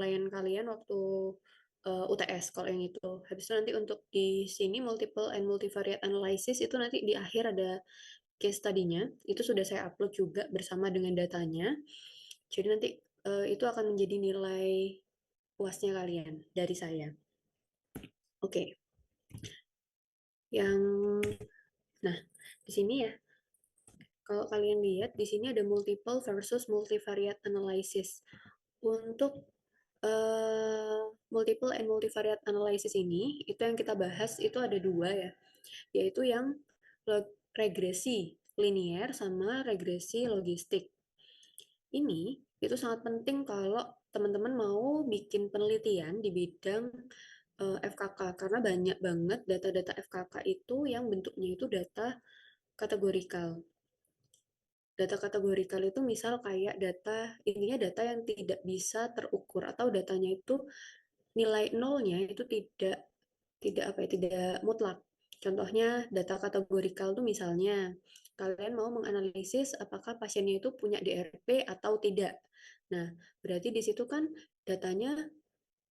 penilaian kalian waktu UTS kalau yang itu. Habis itu nanti untuk di sini multiple and multivariate analysis itu nanti di akhir ada case study-nya. Itu sudah saya upload juga bersama dengan datanya. Jadi nanti itu akan menjadi nilai puasnya kalian dari saya. Oke. Yang nah, di sini ya. Kalau kalian lihat di sini ada multiple versus multivariate analysis. Untuk multiple and multivariate analysis ini, itu yang kita bahas itu ada dua ya, yaitu yang regresi linear sama regresi logistik. Ini itu sangat penting kalau teman-teman mau bikin penelitian di bidang FKK, karena banyak banget data-data FKK itu yang bentuknya itu data kategorikal. Data kategorikal itu misal kayak data, intinya data yang tidak bisa terukur atau datanya itu nilai nolnya itu tidak apa ya, tidak mutlak. Contohnya data kategorikal itu misalnya kalian mau menganalisis apakah pasiennya itu punya DRP atau tidak. Nah, berarti di situ kan datanya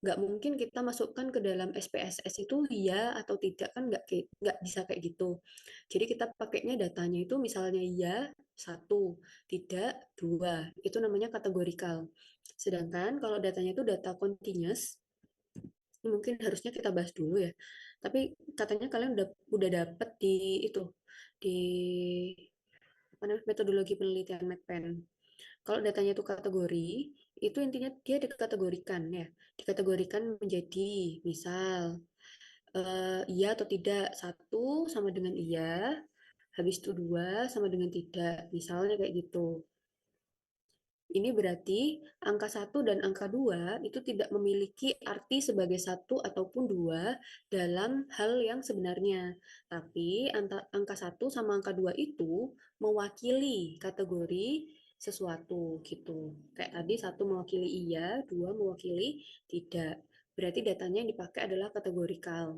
nggak mungkin kita masukkan ke dalam SPSS itu ya atau tidak, kan nggak bisa kayak gitu. Jadi kita pakainya datanya itu misalnya ya satu, tidak dua, itu namanya kategorikal. Sedangkan kalau datanya itu data continuous, ini mungkin harusnya kita bahas dulu ya. Tapi katanya kalian udah dapet di itu di apa namanya, metodologi penelitian MedPen. Kalau datanya itu kategori, itu intinya dia dikategorikan ya. Dikategorikan menjadi misal iya atau tidak, satu sama dengan iya, habis itu dua sama dengan tidak. Misalnya kayak gitu. Ini berarti angka satu dan angka 2 itu tidak memiliki arti sebagai satu ataupun dua dalam hal yang sebenarnya. Tapi angka satu sama angka 2 itu mewakili kategori sesuatu gitu. Kayak tadi satu mewakili iya, dua mewakili tidak. Berarti datanya yang dipakai adalah kategorikal.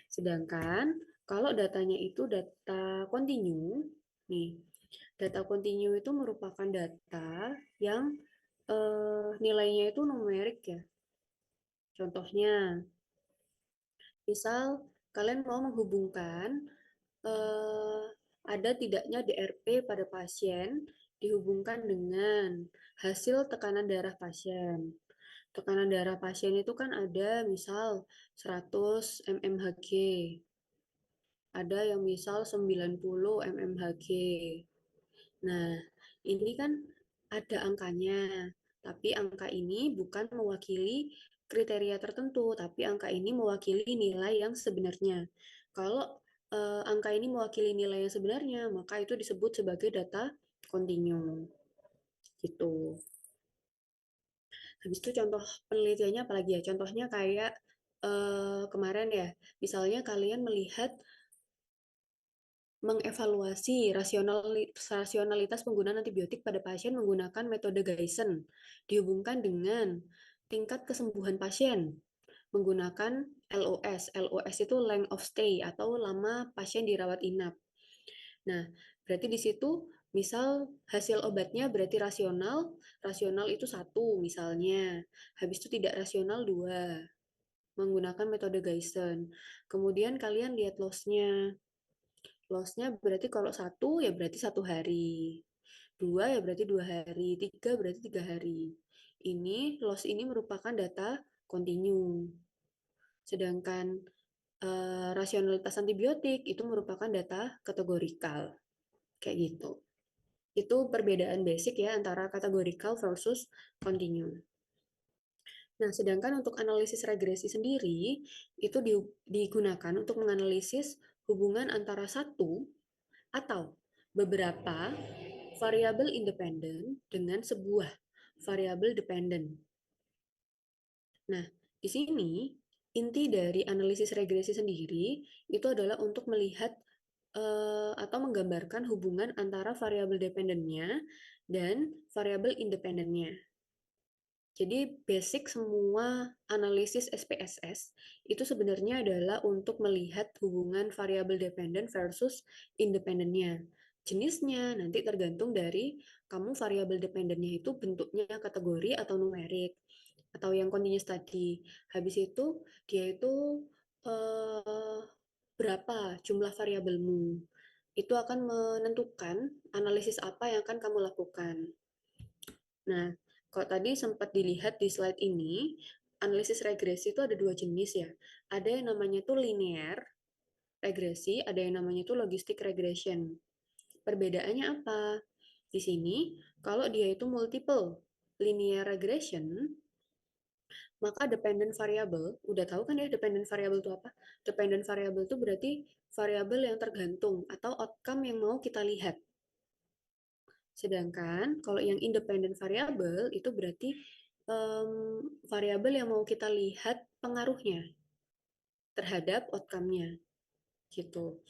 Sedangkan kalau datanya itu data kontinu, nih, data kontinu itu merupakan data yang nilainya itu numerik ya. Contohnya, misal kalian mau menghubungkan eh, ada tidaknya DRP pada pasien dihubungkan dengan hasil tekanan darah pasien. Tekanan darah pasien itu kan ada misal 100 mmHg, ada yang misal 90 mmHg. Nah, ini kan ada angkanya, tapi angka ini bukan mewakili kriteria tertentu, tapi angka ini mewakili nilai yang sebenarnya. Kalau angka ini mewakili nilai yang sebenarnya, maka itu disebut sebagai data kontinu. Gitu. Habis itu contoh penelitiannya apalagi ya? Contohnya kayak kemarin ya, misalnya kalian melihat mengevaluasi rasionalitas penggunaan antibiotik pada pasien menggunakan metode Guyson dihubungkan dengan tingkat kesembuhan pasien menggunakan LOS. LOS itu length of stay atau lama pasien dirawat inap. Nah, berarti di situ misal hasil obatnya berarti rasional, rasional itu satu misalnya, habis itu tidak rasional dua, menggunakan metode Guyson. Kemudian kalian lihat loss-nya. Loss-nya berarti kalau satu ya berarti satu hari. Dua ya berarti 2 hari. Tiga berarti 3 hari. Ini loss ini merupakan data kontinu. Sedangkan rasionalitas antibiotik itu merupakan data kategorikal. Kayak gitu. Itu perbedaan basic ya antara kategorikal versus kontinu. Nah, sedangkan untuk analisis regresi sendiri, itu digunakan untuk menganalisis hubungan antara satu atau beberapa variabel independen dengan sebuah variabel dependen. Nah, di sini inti dari analisis regresi sendiri itu adalah untuk melihat atau menggambarkan hubungan antara variabel dependennya dan variabel independennya. Jadi basic semua analisis SPSS itu sebenarnya adalah untuk melihat hubungan variabel dependen versus independennya. Jenisnya nanti tergantung dari kamu variabel dependennya itu bentuknya kategori atau numerik. atau yang continuous tadi. Habis itu dia itu eh, berapa jumlah variabelmu. Itu akan menentukan analisis apa yang akan kamu lakukan. Nah, kalau tadi sempat dilihat di slide ini, analisis regresi itu ada dua jenis ya. Ada yang namanya tuh linear regresi, ada yang namanya tuh logistic regression. Perbedaannya apa? Di sini, kalau dia itu multiple linear regression, maka dependent variable, udah tahu kan ya dependent variable itu apa? Dependent variable itu berarti variabel yang tergantung atau outcome yang mau kita lihat. Sedangkan kalau yang independent variable itu berarti variabel yang mau kita lihat pengaruhnya terhadap outcome-nya gitu.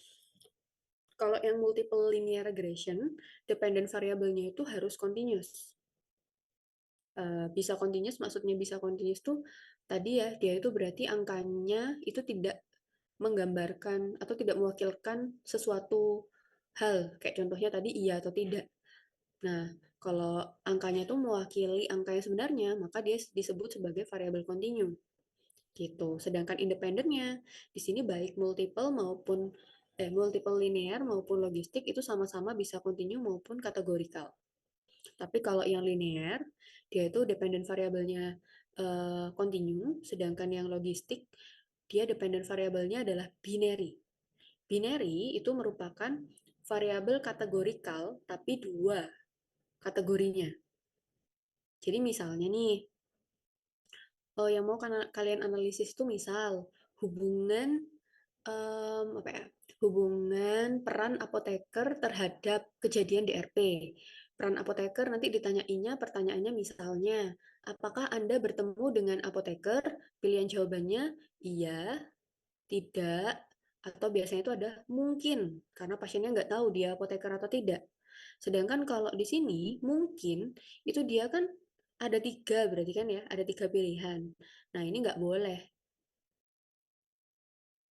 Kalau yang multiple linear regression, dependent variabelnya itu harus continuous. Bisa continuous maksudnya bisa continuous tuh tadi ya dia itu berarti angkanya itu tidak menggambarkan atau tidak mewakilkan sesuatu hal kayak contohnya tadi iya atau tidak. Nah, kalau angkanya itu mewakili angka yang sebenarnya, maka dia disebut sebagai variabel kontinu. Gitu. Sedangkan independennya di sini baik multiple linear maupun logistik itu sama-sama bisa kontinu maupun kategorikal. Tapi kalau yang linear, dia itu dependent variabelnya kontinu, sedangkan yang logistik dia dependent variabelnya adalah binary. Binary itu merupakan variabel kategorikal tapi dua kategorinya. Jadi misalnya nih, yang mau kalian analisis itu misal hubungan apa ya? Hubungan peran apoteker terhadap kejadian DRP. Peran apoteker nanti ditanyainnya pertanyaannya misalnya, apakah Anda bertemu dengan apoteker? Pilihan jawabannya iya, tidak, atau biasanya itu ada mungkin, karena pasiennya nggak tahu dia apoteker atau tidak. Sedangkan kalau di sini, mungkin itu dia kan ada tiga, berarti kan ya, ada tiga pilihan. Nah, ini nggak boleh.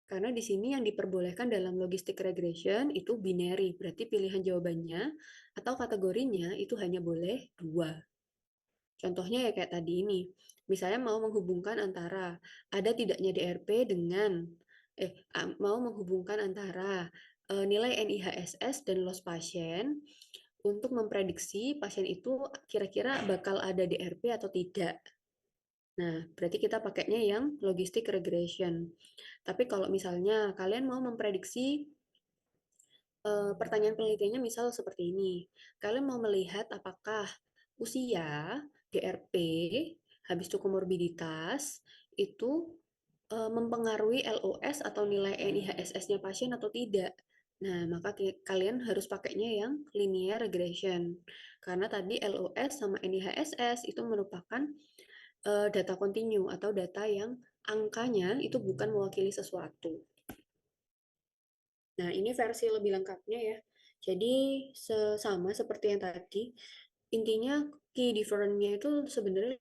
Karena di sini yang diperbolehkan dalam logistic regression itu binary, berarti pilihan jawabannya atau kategorinya itu hanya boleh dua. Contohnya ya kayak tadi ini, misalnya mau menghubungkan antara ada tidaknya DRP dengan mau menghubungkan antara nilai NIHSS dan loss pasien untuk memprediksi pasien itu kira-kira bakal ada DRP atau tidak. Nah, berarti kita pakainya yang logistic regression. Tapi kalau misalnya kalian mau memprediksi pertanyaan penelitiannya misal seperti ini. Kalian mau melihat apakah usia, DRP, habis itu komorbiditas, itu mempengaruhi LOS atau nilai NIHSS-nya pasien atau tidak. Nah, maka kalian harus pakainya yang linear regression. Karena tadi LOS sama NIHSS itu merupakan data kontinu atau data yang angkanya itu bukan mewakili sesuatu. Nah, ini versi lebih lengkapnya ya. Jadi, sama seperti yang tadi. Intinya, key difference-nya itu sebenarnya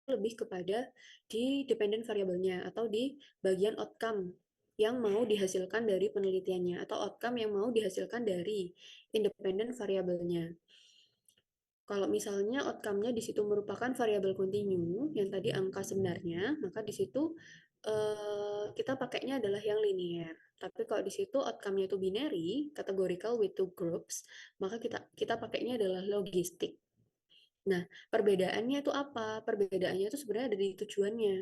lebih kepada di dependent variabelnya atau di bagian outcome yang mau dihasilkan dari penelitiannya atau outcome yang mau dihasilkan dari independent variabelnya. Kalau misalnya outcome-nya di situ merupakan variabel kontinu, yang tadi angka sebenarnya, maka di situ kita pakainya adalah yang linear. Tapi kalau di situ outcome-nya itu binary, categorical with two groups, maka kita pakainya adalah logistik. Nah, perbedaannya itu apa? Perbedaannya itu sebenarnya ada di tujuannya.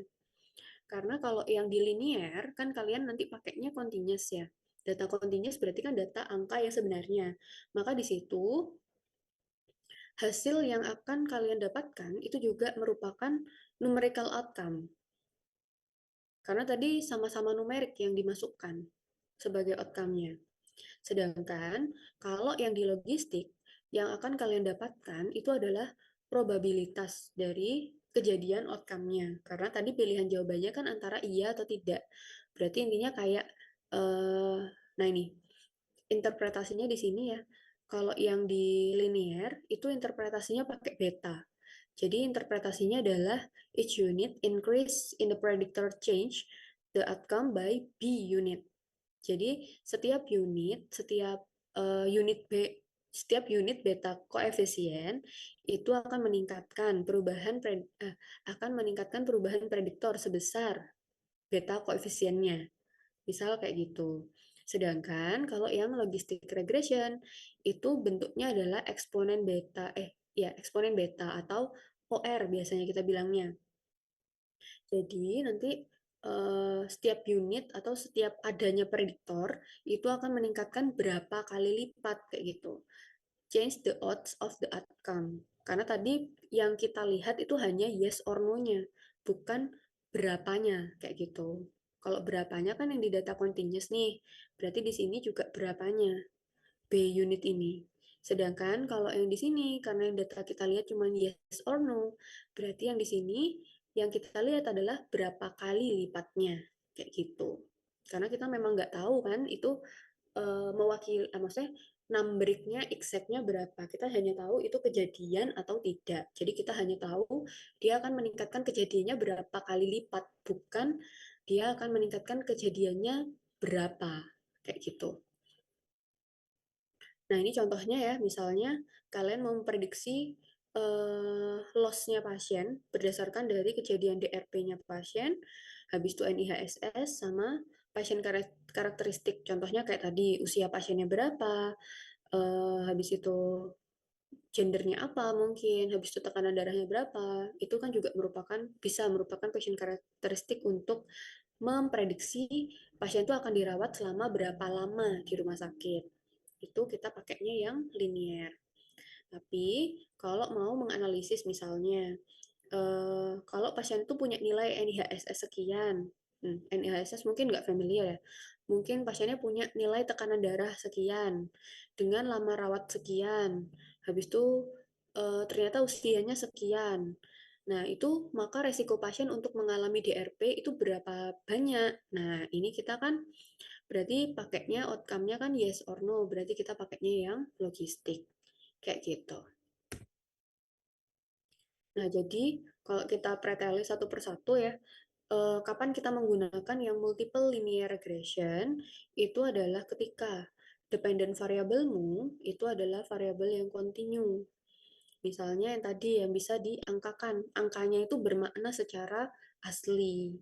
Karena kalau yang di linear, kan kalian nanti pakainya continuous ya. Data continuous berarti kan data angka yang sebenarnya. Maka di situ hasil yang akan kalian dapatkan itu juga merupakan numerical outcome. Karena tadi sama-sama numerik yang dimasukkan sebagai outcome-nya. Sedangkan kalau yang di logistik, yang akan kalian dapatkan itu adalah probabilitas dari kejadian outcome-nya. Karena tadi pilihan jawabannya kan antara iya atau tidak. Berarti intinya kayak, nah ini, interpretasinya di sini ya. Kalau yang di linear, itu interpretasinya pakai beta. Jadi interpretasinya adalah each unit increase in the predictor change the outcome by B unit. Jadi setiap unit B setiap unit beta koefisien itu akan meningkatkan perubahan prediktor sebesar beta koefisiennya. Misal kayak gitu. Sedangkan kalau yang logistic regression itu bentuknya adalah eksponen beta atau OR biasanya kita bilangnya. Jadi nanti setiap unit atau setiap adanya prediktor itu akan meningkatkan berapa kali lipat kayak gitu. Change the odds of the outcome. Karena tadi yang kita lihat itu hanya yes or no-nya, bukan berapanya kayak gitu. Kalau berapanya kan yang di data continuous nih, berarti di sini juga berapanya B unit ini. Sedangkan kalau yang di sini, karena yang data kita lihat cuma yes or no, berarti yang di sini yang kita lihat adalah berapa kali lipatnya, kayak gitu. Karena kita memang nggak tahu kan itu maksudnya numberiknya exactnya berapa. Kita hanya tahu itu kejadian atau tidak. Jadi kita hanya tahu dia akan meningkatkan kejadiannya berapa kali lipat, bukan dia akan meningkatkan kejadiannya berapa, kayak gitu. Nah, ini contohnya ya, misalnya kalian mau memprediksi loss-nya pasien berdasarkan dari kejadian DRP-nya pasien, habis itu NIHSS, sama pasien karakteristik. Contohnya kayak tadi, usia pasiennya berapa, habis itu gendernya apa mungkin, habis itu tekanan darahnya berapa, itu kan juga bisa merupakan pasien karakteristik untuk memprediksi pasien itu akan dirawat selama berapa lama di rumah sakit. Itu kita pakainya yang linear. Tapi kalau mau menganalisis misalnya, kalau pasien itu punya nilai NIHSS sekian, NIHSS mungkin nggak familiar ya, mungkin pasiennya punya nilai tekanan darah sekian, dengan lama rawat sekian, habis itu ternyata usianya sekian. Nah, itu maka resiko pasien untuk mengalami DRP itu berapa banyak. Nah, ini kita kan berarti pakainya outcome-nya kan yes or no, berarti kita pakainya yang logistik. Kayak gitu. Nah, jadi kalau kita preteli satu persatu ya, kapan kita menggunakan yang multiple linear regression, itu adalah ketika dependent variabelmu itu adalah variabel yang kontinu. Misalnya yang tadi yang bisa diangkakan, angkanya itu bermakna secara asli.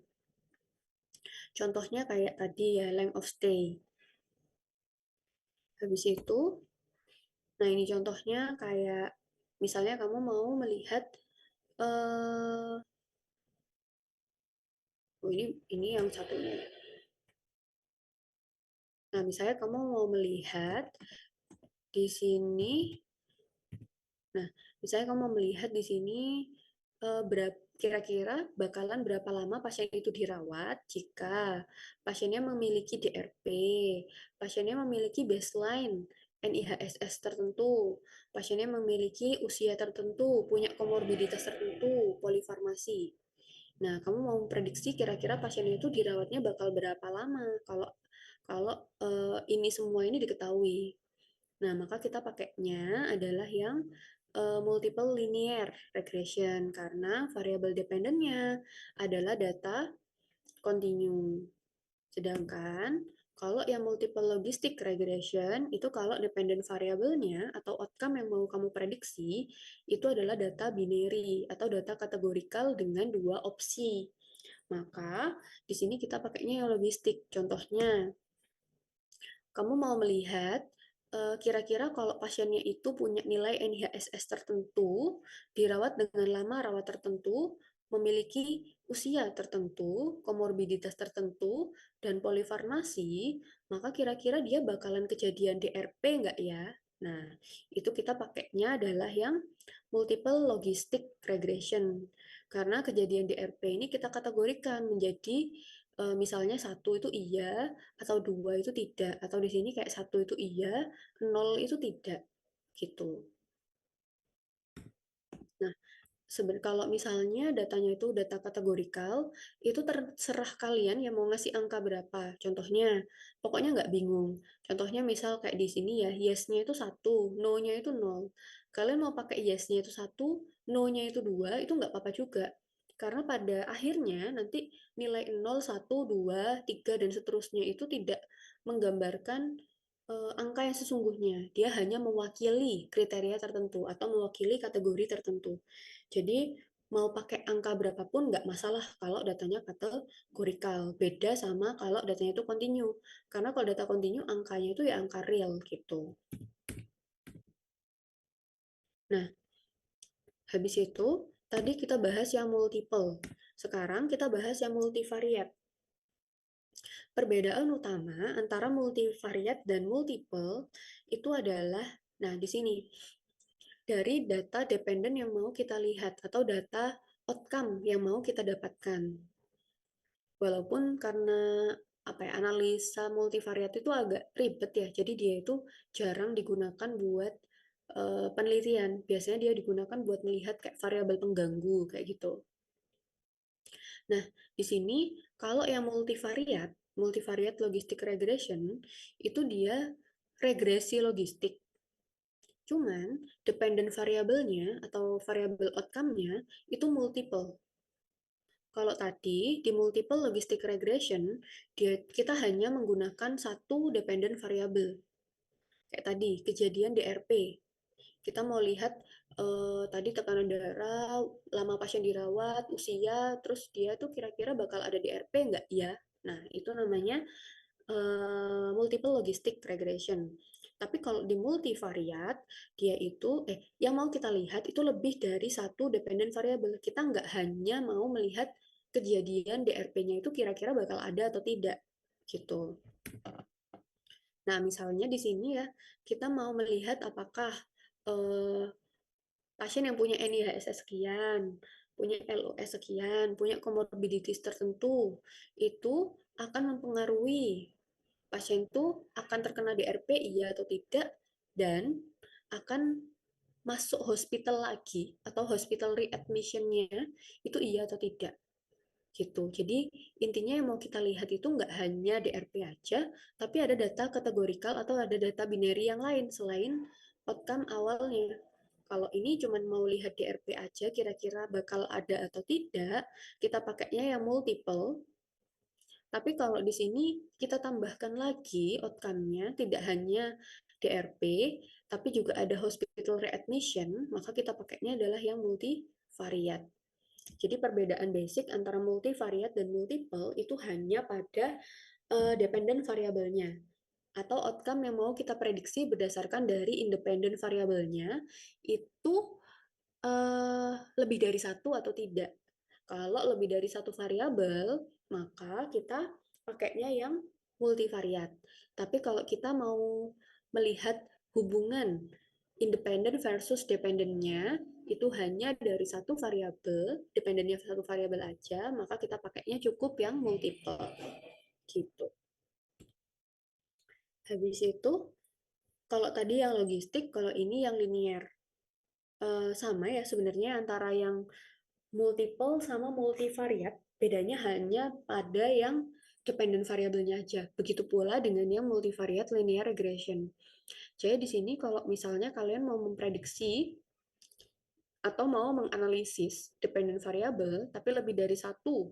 Contohnya kayak tadi ya, length of stay. Habis itu, nah ini contohnya kayak misalnya kamu mau melihat eh oh ini yang satunya. Nah, misalnya kamu mau melihat di sini, nah, misalnya kamu mau melihat di sini kira-kira bakalan berapa lama pasien itu dirawat jika pasiennya memiliki DRP, pasiennya memiliki baseline NIHSS tertentu, pasiennya memiliki usia tertentu, punya komorbiditas tertentu, polifarmasi. Nah, kamu mau prediksi kira-kira pasien itu dirawatnya bakal berapa lama kalau kalau ini semua ini diketahui. Nah, maka kita pakainya adalah yang multiple linear regression karena variabel dependentnya adalah data continue. Sedangkan kalau yang multiple logistic regression itu kalau dependent variabelnya atau outcome yang mau kamu prediksi itu adalah data binary atau data kategorikal dengan dua opsi. Maka di sini kita pakainya yang logistik. Contohnya, kamu mau melihat kira-kira kalau pasiennya itu punya nilai NIHSS tertentu, dirawat dengan lama rawat tertentu, memiliki usia tertentu, komorbiditas tertentu, dan polifarmasi, maka kira-kira dia bakalan kejadian DRP nggak ya? Nah, itu kita pakainya adalah yang multiple logistic regression. Karena kejadian DRP ini kita kategorikan menjadi misalnya satu itu iya, atau dua itu tidak, atau di sini kayak satu itu iya, nol itu tidak, gitu. Nah, kalau misalnya datanya itu data kategorikal, itu terserah kalian yang mau ngasih angka berapa. Contohnya, pokoknya nggak bingung. Contohnya misal kayak di sini ya, yes-nya itu satu, no-nya itu nol. Kalian mau pakai yes-nya itu satu, no-nya itu dua, itu nggak apa-apa juga. Karena pada akhirnya nanti nilai 0, 1, 2, 3, dan seterusnya itu tidak menggambarkan angka yang sesungguhnya. Dia hanya mewakili kriteria tertentu atau mewakili kategori tertentu. Jadi mau pakai angka berapapun nggak masalah kalau datanya kategorikal. Beda sama kalau datanya itu kontinu. Karena kalau data kontinu angkanya itu ya angka real gitu. Nah, habis itu tadi kita bahas yang multiple. Sekarang kita bahas yang multivariat. Perbedaan utama antara multivariat dan multiple itu adalah, nah di sini, dari data dependen yang mau kita lihat atau data outcome yang mau kita dapatkan. Walaupun karena analisa multivariat itu agak ribet ya, jadi dia itu jarang digunakan buat penelitian. Biasanya dia digunakan buat melihat kayak variabel pengganggu kayak gitu. Nah, di sini kalau yang multivariat, multivariat logistic regression, itu dia regresi logistik. Cuman, dependent variabelnya atau variabel outcome-nya itu multiple. Kalau tadi di multiple logistic regression, kita hanya menggunakan satu dependent variable. Kayak tadi, kejadian DRP. Kita mau lihat tadi tekanan darah, lama pasien dirawat, usia, terus dia tuh kira-kira bakal ada DRP nggak ya? Nah, itu namanya multiple logistic regression. Tapi kalau di multivariat, dia itu, yang mau kita lihat itu lebih dari satu dependent variable. Kita nggak hanya mau melihat kejadian DRP-nya itu kira-kira bakal ada atau tidak, gitu. Nah, misalnya di sini ya, kita mau melihat apakah eh, pasien yang punya NIHSS sekian, punya LOS sekian, punya komorbiditas tertentu, itu akan mempengaruhi pasien itu akan terkena DRP iya atau tidak, dan akan masuk hospital lagi atau hospital readmission-nya itu iya atau tidak gitu. Jadi intinya yang mau kita lihat itu nggak hanya DRP aja, tapi ada data kategorikal atau ada data binary yang lain selain outcome awalnya. Kalau ini cuma mau lihat DRP aja, kira-kira bakal ada atau tidak, kita pakainya yang multiple. Tapi kalau di sini kita tambahkan lagi outcome-nya, tidak hanya DRP, tapi juga ada hospital readmission, maka kita pakainya adalah yang multivariat. Jadi perbedaan basic antara multivariat dan multiple itu hanya pada dependent variabelnya atau outcome yang mau kita prediksi berdasarkan dari independent variabelnya itu lebih dari satu atau tidak. Kalau lebih dari satu variabel, maka kita pakainya yang multivariat. Tapi kalau kita mau melihat hubungan independen versus dependennya, itu hanya dari satu variabel, dependennya satu variabel aja, maka kita pakainya cukup yang multiple. Gitu. Habis itu, kalau tadi yang logistik, kalau ini yang linear. Sama ya sebenarnya antara yang multiple sama multivariat, bedanya hanya pada yang dependent variabelnya aja. Begitu pula dengan yang multivariat linear regression. Jadi di sini kalau misalnya kalian mau memprediksi atau mau menganalisis dependent variable, tapi lebih dari satu,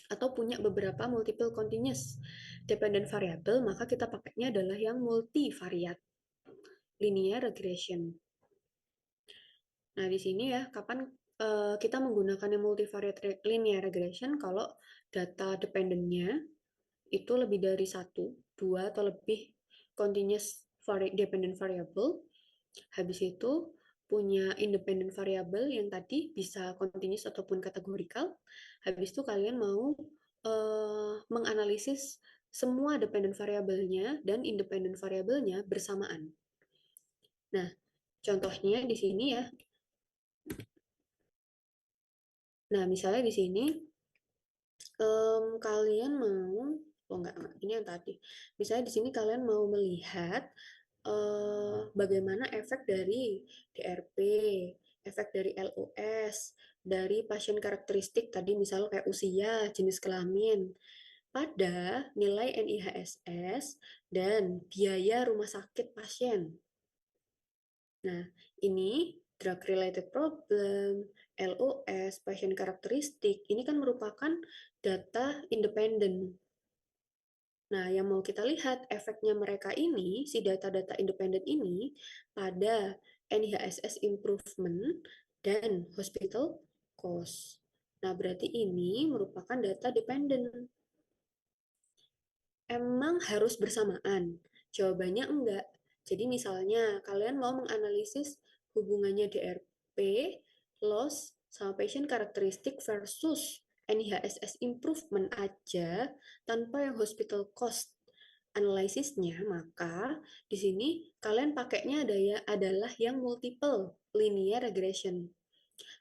atau punya beberapa multiple continuous dependent variable, maka kita pakainya adalah yang multivariat linear regression. Nah, di sini ya, kapan kita menggunakan yang multivariate linear regression kalau data dependennya itu lebih dari satu, dua, atau lebih continuous dependent variable. Habis itu punya independent variable yang tadi bisa continuous ataupun kategorikal. Habis itu kalian mau menganalisis semua dependent variabelnya dan independent variabelnya bersamaan. Nah, contohnya di sini ya. Nah, misalnya di sini kalian mau, oh enggak, ini yang tadi. Misalnya di sini kalian mau melihat bagaimana efek dari DRP, efek dari LOS, dari pasien karakteristik tadi misalnya kayak usia, jenis kelamin, pada nilai NIHSS dan biaya rumah sakit pasien. Nah, ini drug related problem, LOS, pasien karakteristik, ini kan merupakan data independen. Nah, yang mau kita lihat efeknya mereka ini, si data-data independen ini, pada NIHSS improvement dan hospital cost. Nah, berarti ini merupakan data dependen. Emang harus bersamaan? Jawabannya enggak. Jadi misalnya kalian mau menganalisis hubungannya DRP, loss, sama patient karakteristik versus NIHSS improvement aja tanpa yang hospital cost analisisnya, maka di sini kalian pakainya adalah yang multiple linear regression.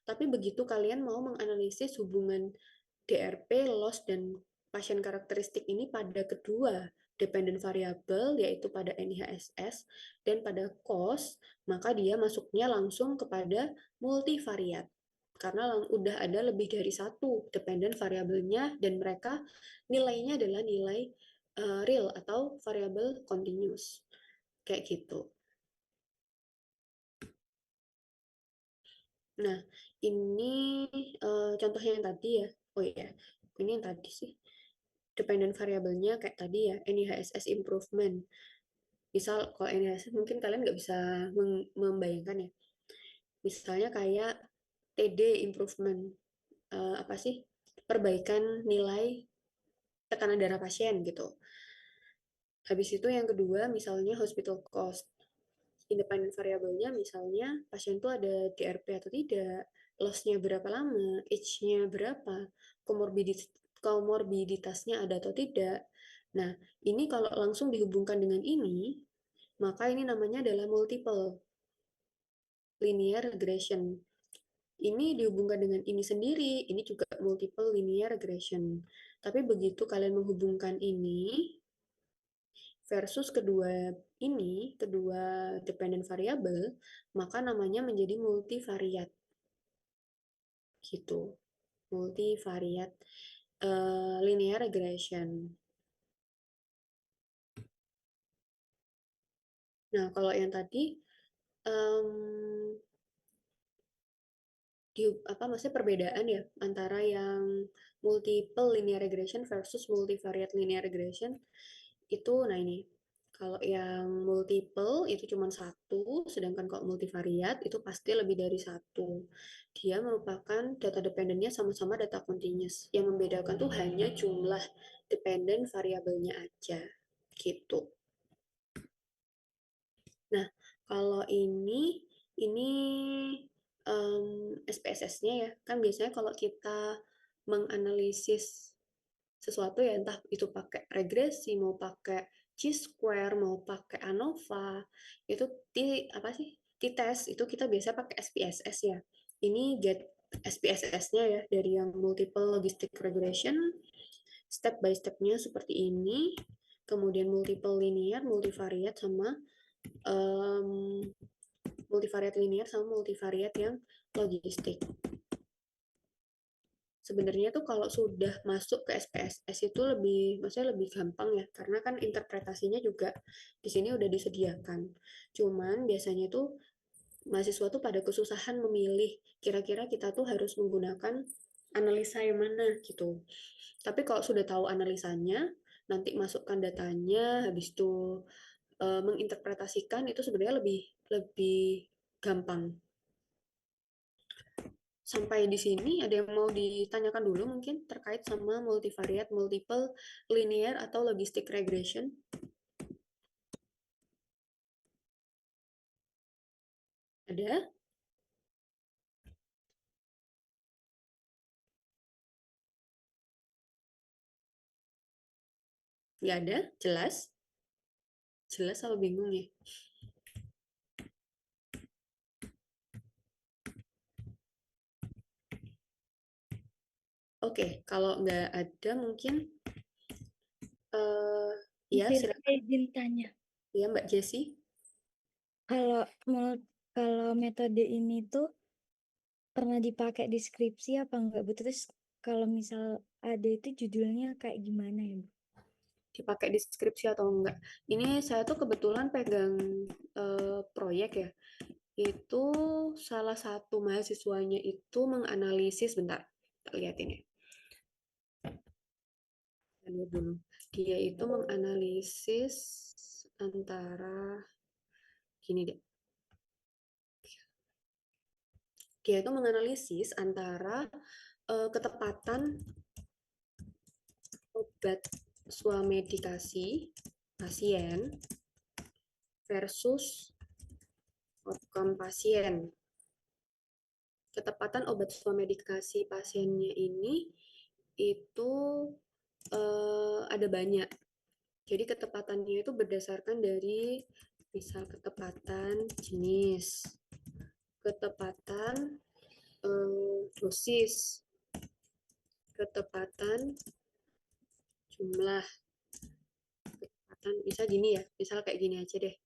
Tapi begitu kalian mau menganalisis hubungan DRP, loss, dan pasien karakteristik ini pada kedua dependent variable, yaitu pada NIHSS dan pada cost, maka dia masuknya langsung kepada multivariat. Karena udah ada lebih dari satu dependent variabelnya dan mereka nilainya adalah nilai real atau variable continuous. Kayak gitu. Nah, ini contohnya yang tadi ya. Oh iya, ini yang tadi sih. Dependent variabelnya kayak tadi ya, NIHSS improvement. Misal kalau NIHSS mungkin kalian nggak bisa membayangkan ya. Misalnya kayak TD improvement, apa sih? Perbaikan nilai tekanan darah pasien gitu. Habis itu yang kedua misalnya hospital cost. Independent variabelnya misalnya pasien tuh ada DRP atau tidak, loss-nya berapa lama, age-nya berapa, komorbiditasnya ada atau tidak. Nah, ini kalau langsung dihubungkan dengan ini, maka ini namanya adalah multiple linear regression. Ini dihubungkan dengan ini sendiri, ini juga multiple linear regression. Tapi begitu kalian menghubungkan ini versus kedua dependent variable, maka namanya menjadi multivariat gitu. Multivariat linear regression. Nah, kalau yang tadi um, apa maksudnya perbedaan ya antara yang multiple linear regression versus multivariate linear regression itu, nah ini kalau yang multiple itu cuma satu, sedangkan kalau multivariate itu pasti lebih dari satu. Dia merupakan data dependennya sama-sama data continuous. Yang membedakan tuh hanya jumlah dependent variabelnya aja gitu. Nah, kalau ini SPSS-nya ya, kan biasanya kalau kita menganalisis sesuatu ya, entah itu pakai regresi, mau pakai chi-square, mau pakai ANOVA, itu apa sih? T-test, itu kita biasa pakai SPSS ya. Ini get SPSS-nya ya, dari yang multiple logistic regression, step by step-nya seperti ini, kemudian multiple linear, multivariate, sama um, multivariate linear sama multivariate yang logistik. Sebenarnya tuh kalau sudah masuk ke SPSS itu maksudnya lebih gampang ya, karena kan interpretasinya juga di sini udah disediakan. Cuman biasanya tuh mahasiswa tuh pada kesusahan memilih kira-kira kita tuh harus menggunakan analisa yang mana gitu. Tapi kalau sudah tahu analisanya, nanti masukkan datanya, habis itu menginterpretasikan itu sebenarnya lebih lebih gampang. Sampai di sini ada yang mau ditanyakan dulu mungkin terkait sama multivariate, multiple, linear, atau logistic regression? Ada? Nggak ada? Jelas? Jelas apa bingung ya? Oke, kalau nggak ada mungkin eh ya Firsa silakan izin tanya, ya Mbak Jessie. kalau kalau metode ini tuh pernah dipakai di skripsi apa enggak, Bu? Terus kalau misal ada itu judulnya kayak gimana ya, Bu? Dipakai di skripsi atau enggak? Ini saya tuh kebetulan pegang proyek ya. Itu salah satu mahasiswanya itu menganalisis, bentar, kita lihat ini. dulu. Dia itu menganalisis antara gini deh. Dia itu menganalisis antara ketepatan obat swamedikasi pasien versus outcome pasien. Ketepatan obat swamedikasi pasiennya ini itu ada banyak. Jadi ketepatannya itu berdasarkan dari misal ketepatan jenis, ketepatan dosis, ketepatan jumlah, ketepatan bisa gini ya, misal kayak gini aja deh.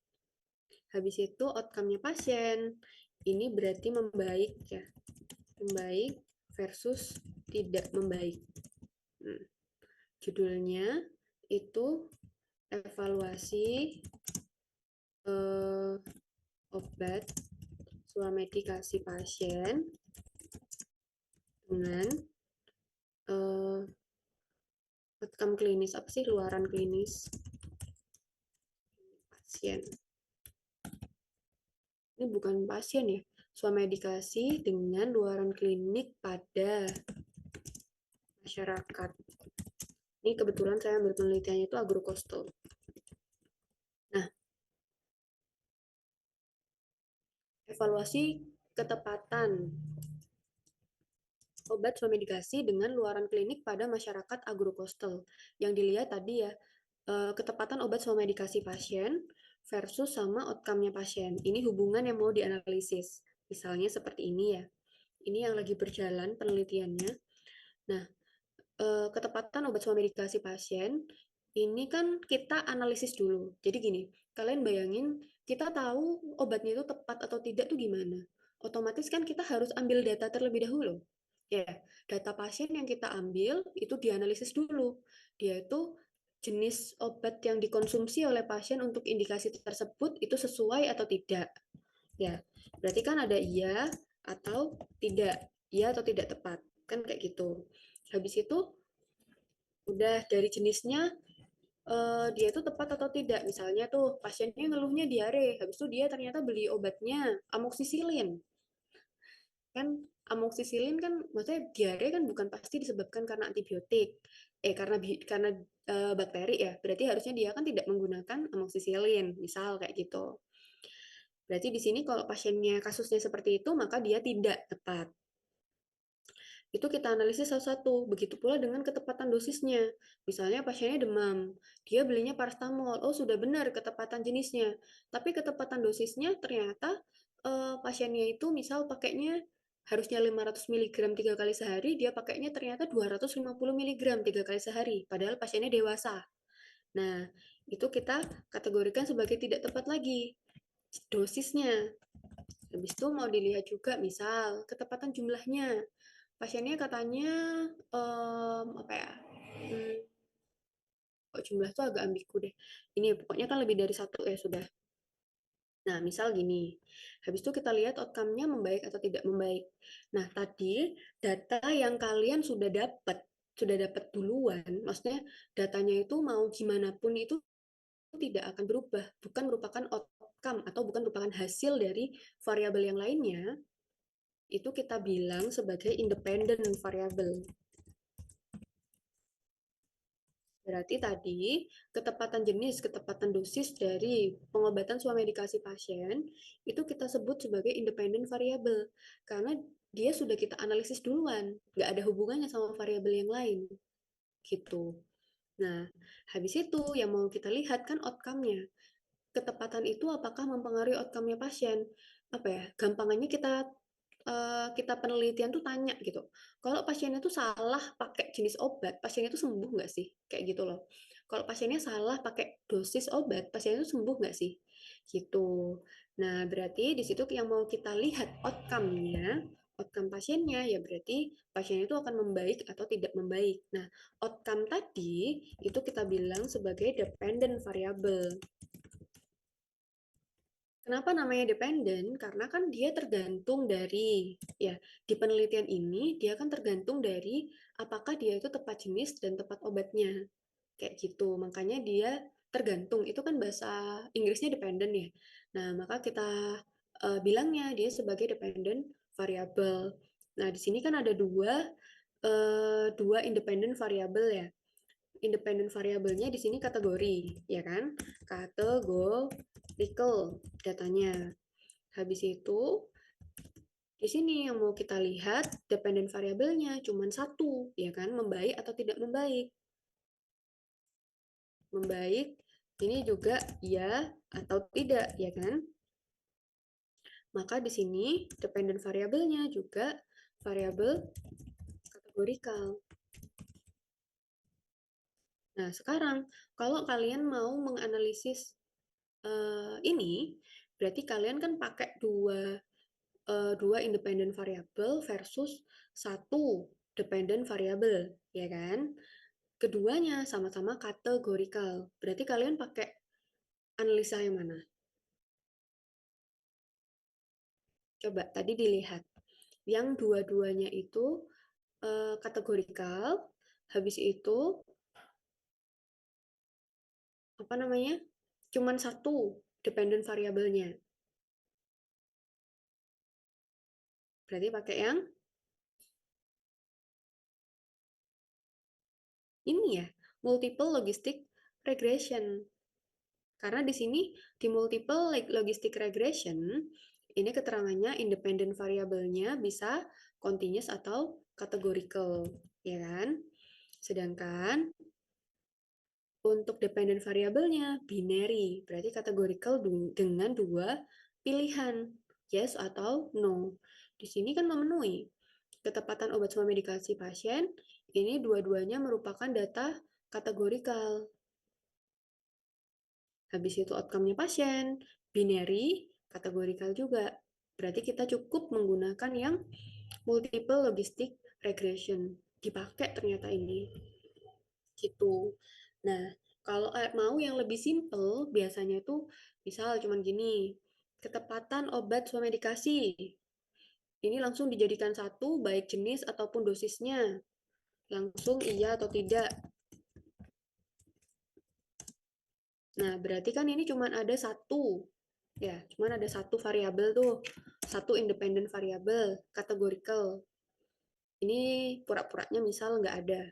Habis itu outcome-nya pasien, ini berarti membaik ya, membaik versus tidak membaik. Judulnya itu evaluasi obat swamedikasi pasien dengan outcome klinis. Apa sih luaran klinis pasien? Ini bukan pasien ya, swamedikasi dengan luaran klinik pada masyarakat. Ini kebetulan saya ambil penelitiannya itu agrokostal. Nah, evaluasi ketepatan obat swamedikasi dengan luaran klinik pada masyarakat agrokostal. Yang dilihat tadi ya, ketepatan obat swamedikasi pasien versus sama outcome-nya pasien. Ini hubungan yang mau dianalisis. Misalnya seperti ini ya. Ini yang lagi berjalan penelitiannya. Nah, ketepatan obat swamedikasi pasien ini kan kita analisis dulu. Jadi gini, kalian bayangin kita tahu obatnya itu tepat atau tidak tuh gimana? Otomatis kan kita harus ambil data terlebih dahulu. Ya, data pasien yang kita ambil itu dianalisis dulu. Dia itu jenis obat yang dikonsumsi oleh pasien untuk indikasi tersebut itu sesuai atau tidak. Ya, berarti kan ada iya atau tidak, iya atau tidak tepat. Kan kayak gitu. Habis itu udah dari jenisnya dia itu tepat atau tidak. Misalnya tuh pasiennya ngeluhnya diare, habis itu dia ternyata beli obatnya amoksisilin. Kan amoksisilin kan maksudnya diare kan bukan pasti disebabkan karena antibiotik. Karena bakteri ya. Berarti harusnya dia kan tidak menggunakan amoksisilin, misal kayak gitu. Berarti di sini kalau pasiennya kasusnya seperti itu, maka dia tidak tepat. Itu kita analisis satu-satu. Begitu pula dengan ketepatan dosisnya. Misalnya pasiennya demam, dia belinya paracetamol. Oh, sudah benar ketepatan jenisnya. Tapi ketepatan dosisnya ternyata pasiennya itu misal pakainya harusnya 500 mg 3 kali sehari, dia pakainya ternyata 250 mg 3 kali sehari. Padahal pasiennya dewasa. Nah, itu kita kategorikan sebagai tidak tepat lagi dosisnya. Habis itu mau dilihat juga misal ketepatan jumlahnya. Pasiennya katanya apa ya? Kok jumlah tuh agak ambigu deh. Ini pokoknya kan lebih dari satu ya sudah. Nah, misal gini. Habis itu kita lihat outcome-nya membaik atau tidak membaik. Nah, tadi data yang kalian sudah dapat duluan, maksudnya datanya itu mau gimana pun itu tidak akan berubah, bukan merupakan outcome atau bukan merupakan hasil dari variabel yang lainnya, itu kita bilang sebagai independent variable. Berarti tadi ketepatan jenis, ketepatan dosis dari pengobatan swamedikasi pasien itu kita sebut sebagai independent variable karena dia sudah kita analisis duluan, nggak ada hubungannya sama variabel yang lain, gitu. Nah, habis itu yang mau kita lihat kan outcome-nya. Ketepatan itu apakah mempengaruhi outcome-nya pasien? Apa ya? Gampangannya kita penelitian tuh tanya gitu. Kalau pasiennya tuh salah pakai jenis obat, pasiennya tuh sembuh nggak sih? Kayak gitu loh. Kalau pasiennya salah pakai dosis obat, pasiennya tuh sembuh nggak sih? Gitu. Nah, berarti di situ yang mau kita lihat outcome-nya, outcome pasiennya, ya berarti pasiennya itu akan membaik atau tidak membaik. Nah, outcome tadi itu kita bilang sebagai dependent variable. Kenapa namanya dependen? Karena kan dia tergantung dari, ya, di penelitian ini dia kan tergantung dari apakah dia itu tepat jenis dan tepat obatnya. kayak gitu. Makanya dia tergantung, itu kan bahasa Inggrisnya dependent ya. Nah, maka kita bilangnya dia sebagai dependent variable. Nah, di sini kan ada dua independent variable ya. Independent variabelnya di sini kategori, ya kan? Categorical datanya. Habis itu di sini yang mau kita lihat dependent variabelnya cuma satu, ya kan? Membaik atau tidak membaik. Membaik ini juga ya atau tidak, ya kan? Maka di sini dependent variabelnya juga variabel kategorikal. Nah, sekarang kalau kalian mau menganalisis ini, berarti kalian kan pakai dua independent variable versus satu dependent variable, ya kan? Keduanya sama-sama kategorikal. Berarti kalian pakai analisa yang mana? Coba tadi dilihat. Yang dua-duanya itu kategorikal, habis itu apa namanya? Cuman satu dependent variabelnya. Berarti pakai yang ini ya, multiple logistic regression. Karena di sini di multiple logistic regression, ini keterangannya independent variabelnya bisa continuous atau categorical, ya kan? Sedangkan untuk dependent variabelnya binary, berarti categorical dengan dua pilihan, yes atau no. Di sini kan memenuhi ketepatan obat sama medikasi pasien, ini dua-duanya merupakan data kategorikal. Habis itu outcome-nya pasien, binary, kategorikal juga. Berarti kita cukup menggunakan yang multiple logistic regression. Dipakai ternyata ini. Gitu. Nah, kalau mau yang lebih simple, biasanya tuh misal cuman gini, ketepatan obat sama medikasi. Ini langsung dijadikan satu, baik jenis ataupun dosisnya. Langsung iya atau tidak. Nah, berarti kan ini cuma ada satu, ya, cuma ada satu variabel tuh, satu independent variabel, categorical. Ini pura-puranya misal nggak ada.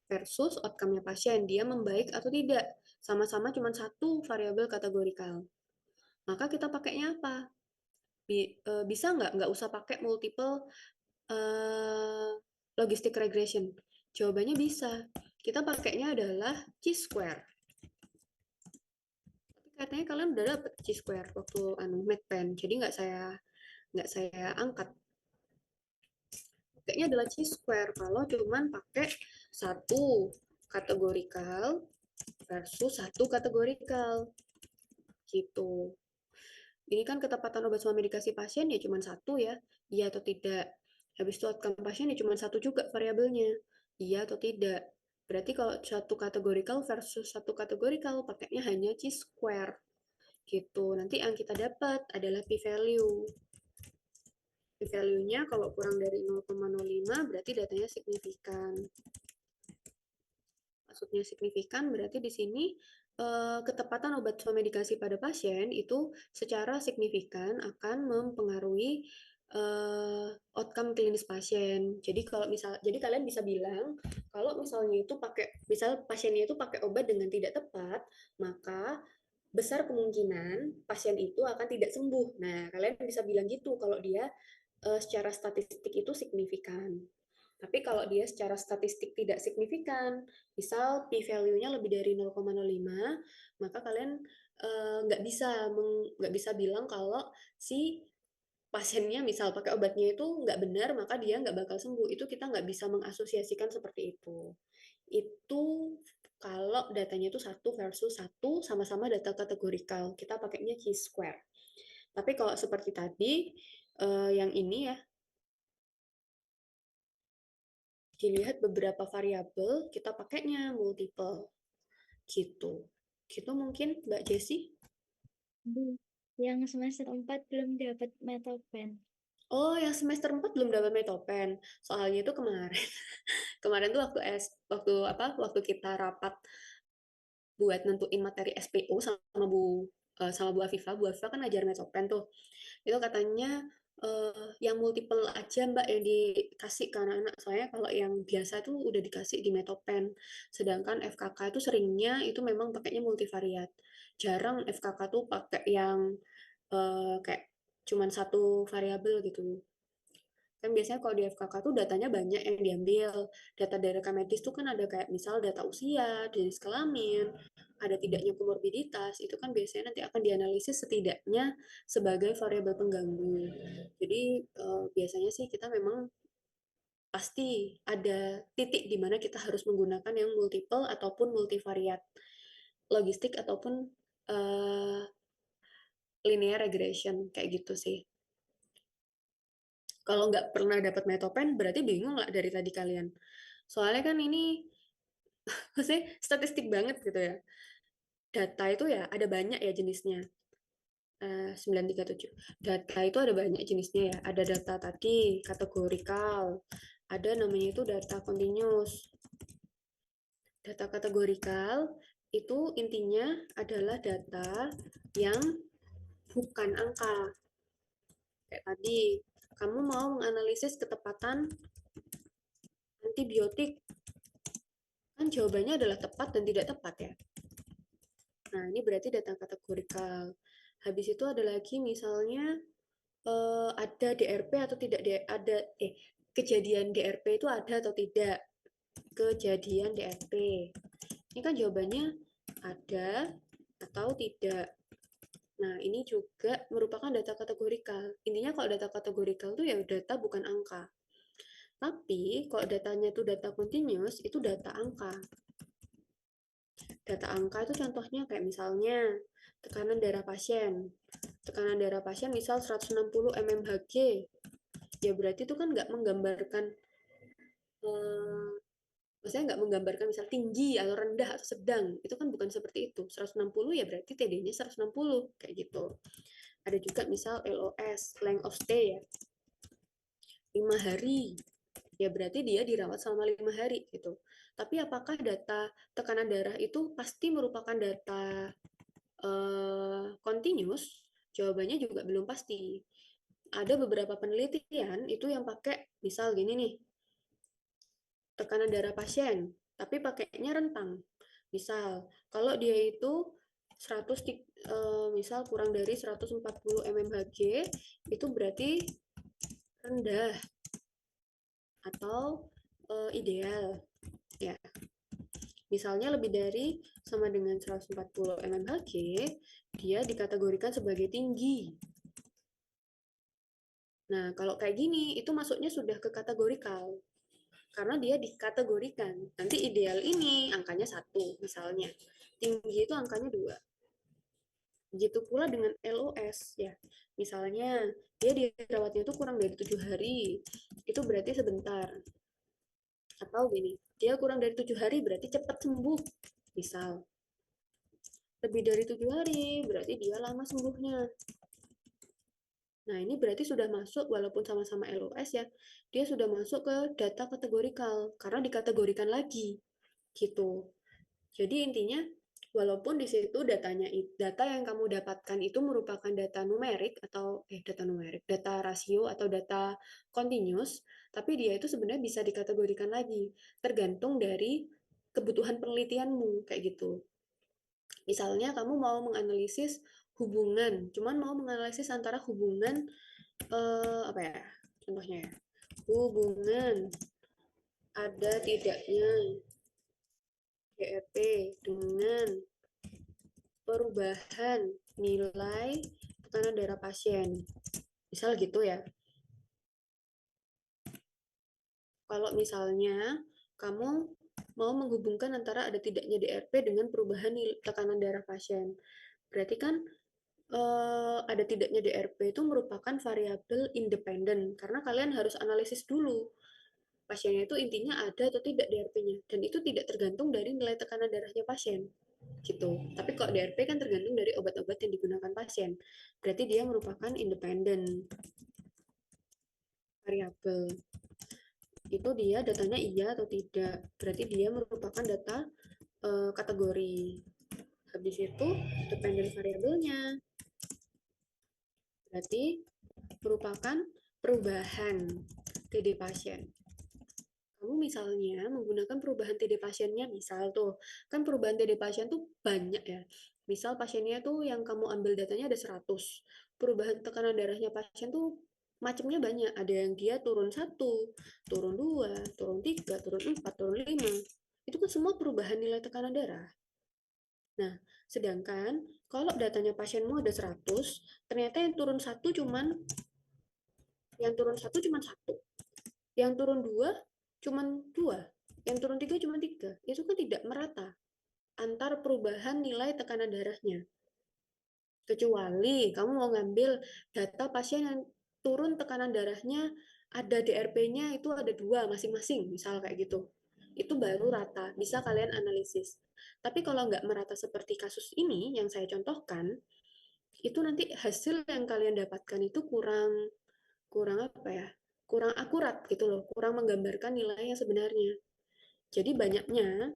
Versus outcome-nya pasien, dia membaik atau tidak. Sama-sama cuma satu variabel kategorikal. Maka kita pakainya apa? Bisa nggak usah pakai multiple uh, logistic regression? Jawabannya bisa. Kita pakainya adalah chi-square. Katanya kalian udah dapet chi-square waktu medpen, jadi nggak saya angkat. Pakainya adalah chi-square kalau cuman pakai satu kategorikal versus satu kategorikal gitu. Ini kan ketepatan obat sama medikasi pasien ya cuma satu ya, iya atau tidak. Habis itu outcome pasien ya cuma satu juga variabelnya, iya atau tidak. Berarti kalau satu kategorikal versus satu kategorikal pakainya hanya chi-square gitu. Nanti yang kita dapat adalah p-value. P-value-nya kalau kurang dari 0,05 berarti datanya signifikan. Maksudnya signifikan berarti di sini ketepatan obat atau medikasi pada pasien itu secara signifikan akan mempengaruhi outcome klinis pasien. Jadi kalian bisa bilang kalau misalnya itu misal pasiennya itu pakai obat dengan tidak tepat, maka besar kemungkinan pasien itu akan tidak sembuh. Nah, kalian bisa bilang gitu kalau dia secara statistik itu signifikan. Tapi kalau dia secara statistik tidak signifikan, misal p-value-nya lebih dari 0,05, maka kalian nggak bisa bilang kalau si pasiennya misal pakai obatnya itu nggak benar, maka dia nggak bakal sembuh. Itu kita nggak bisa mengasosiasikan seperti itu. Itu kalau datanya itu satu versus satu, sama-sama data kategorikal. Kita pakainya chi-square. Tapi kalau seperti tadi, yang ini ya, dilihat beberapa variabel, kita pakainya multiple gitu. Gitu mungkin Mbak Jessie. Aduh, yang semester 4 belum dapat metopen. Oh, yang semester 4 belum dapat metopen. Soalnya itu kemarin, kemarin tuh waktu kita rapat buat nentuin materi SPO sama Bu Afifah. Bu Afifah kan ngajar metopen tuh. Itu katanya yang multiple aja Mbak yang dikasih ke anak-anak. Soalnya kalau yang biasa tuh udah dikasih di metopen. Sedangkan FKK itu seringnya itu memang pakainya multivariat. Jarang FKK tuh pakai yang kayak cuman satu variabel gitu. Kan biasanya kalau di FKK tuh datanya banyak yang diambil. Data dari rekam medis tuh kan ada kayak misal data usia, jenis kelamin, ada tidaknya komorbiditas, itu kan biasanya nanti akan dianalisis setidaknya sebagai variabel pengganggu. Jadi biasanya sih kita memang pasti ada titik di mana kita harus menggunakan yang multiple ataupun multivariat logistik ataupun uh, linear regression kayak gitu sih. Kalau nggak pernah dapat metopen, berarti bingung lah dari tadi kalian. Soalnya kan ini, maksudnya statistik banget gitu ya. Data itu ya ada banyak ya jenisnya. 937. Data itu ada banyak jenisnya ya. Ada data tadi, kategorikal. Ada namanya itu data continuous. Data kategorikal itu intinya adalah data yang bukan angka. Kayak tadi, kamu mau menganalisis ketepatan antibiotik. Kan jawabannya adalah tepat dan tidak tepat ya. Nah, ini berarti data kategorikal. Habis itu ada lagi misalnya ada DRP atau tidak ada kejadian DRP itu ada atau tidak. Kejadian DRP. Ini kan jawabannya ada atau tidak. Nah, ini juga merupakan data kategorikal. Intinya kalau data kategorikal itu ya data bukan angka. Tapi kalau datanya itu data continuous, itu data angka. Data angka itu contohnya kayak misalnya tekanan darah pasien. Tekanan darah pasien misal 160 mmHg. Ya berarti itu kan nggak menggambarkan, eh, maksudnya nggak menggambarkan misal tinggi atau rendah atau sedang. Itu kan bukan seperti itu. 160 ya berarti TD-nya 160 kayak gitu. Ada juga misal LOS, length of stay ya, 5 hari. Ya berarti dia dirawat selama 5 hari gitu. Tapi apakah data tekanan darah itu pasti merupakan data continuous? Jawabannya juga belum pasti. Ada beberapa penelitian itu yang pakai misal gini nih, tekanan darah pasien, tapi pakainya rentang. Misal, kalau dia itu 100 misal kurang dari 140 mmHg, itu berarti rendah atau ideal. Ya, misalnya lebih dari sama dengan 140 mmHg, dia dikategorikan sebagai tinggi. Nah, kalau kayak gini, itu masuknya sudah ke kategorikal. Karena dia dikategorikan. Nanti ideal ini angkanya 1, misalnya. Tinggi itu angkanya 2. Begitu pula dengan LOS, ya. Misalnya, dia dirawatnya itu kurang dari 7 hari. Itu berarti sebentar. Atau gini, dia kurang dari 7 hari berarti cepat sembuh. Misal, lebih dari 7 hari berarti dia lama sembuhnya. Nah, ini berarti sudah masuk, walaupun sama-sama LOS ya, dia sudah masuk ke data kategorikal, karena dikategorikan lagi, gitu. Jadi intinya, walaupun di situ data yang kamu dapatkan itu merupakan data numerik atau data rasio atau data continuous, tapi dia itu sebenarnya bisa dikategorikan lagi, tergantung dari kebutuhan penelitianmu, kayak gitu. Misalnya kamu mau menganalisis hubungan, cuman mau menganalisis antara hubungan apa ya? Contohnya ya. Hubungan ada tidaknya GEP dengan perubahan nilai tekanan darah pasien. Misal gitu ya. Kalau misalnya kamu mau menghubungkan antara ada tidaknya DRP dengan perubahan tekanan darah pasien. Berarti kan ada tidaknya DRP itu merupakan variabel independen karena kalian harus analisis dulu pasiennya itu intinya ada atau tidak DRP-nya dan itu tidak tergantung dari nilai tekanan darahnya pasien gitu. Tapi kalau DRP kan tergantung dari obat-obat yang digunakan pasien. Berarti dia merupakan independen. variabel. Itu dia datanya iya atau tidak. Berarti dia merupakan data kategori. Habis itu dependent variabelnya berarti merupakan perubahan TD pasien. Kamu misalnya menggunakan perubahan TD pasiennya, misal tuh, kan perubahan TD pasien tuh banyak ya. Misal pasiennya tuh yang kamu ambil datanya ada 100. Perubahan tekanan darahnya pasien tuh macamnya banyak. Ada yang dia turun 1, turun 2, turun 3, turun 4, turun 5. Itu kan semua perubahan nilai tekanan darah. Nah, sedangkan kalau datanya pasienmu ada 100, ternyata yang turun satu cuman satu, yang turun dua cuman dua, yang turun tiga cuman tiga. Itu kan tidak merata antar perubahan nilai tekanan darahnya. Kecuali kamu mau ngambil data pasien yang turun tekanan darahnya ada DRP-nya itu ada dua masing-masing, misal kayak gitu. Itu baru rata, bisa kalian analisis. Tapi kalau nggak merata seperti kasus ini yang saya contohkan, itu nanti hasil yang kalian dapatkan itu kurang kurang apa ya? Kurang akurat gitu loh, kurang menggambarkan nilai yang sebenarnya. Jadi banyaknya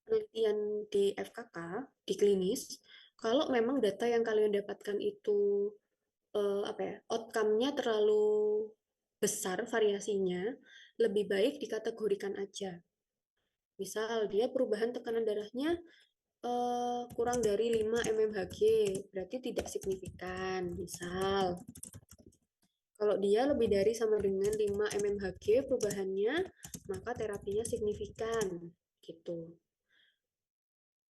penelitian di FKK, di klinis, kalau memang data yang kalian dapatkan itu apa ya, outcome-nya terlalu besar variasinya, lebih baik dikategorikan aja. Misal dia perubahan tekanan darahnya kurang dari 5 mmHg, berarti tidak signifikan. Misal, kalau dia lebih dari sama dengan 5 mmHg perubahannya, maka terapinya signifikan. Gitu.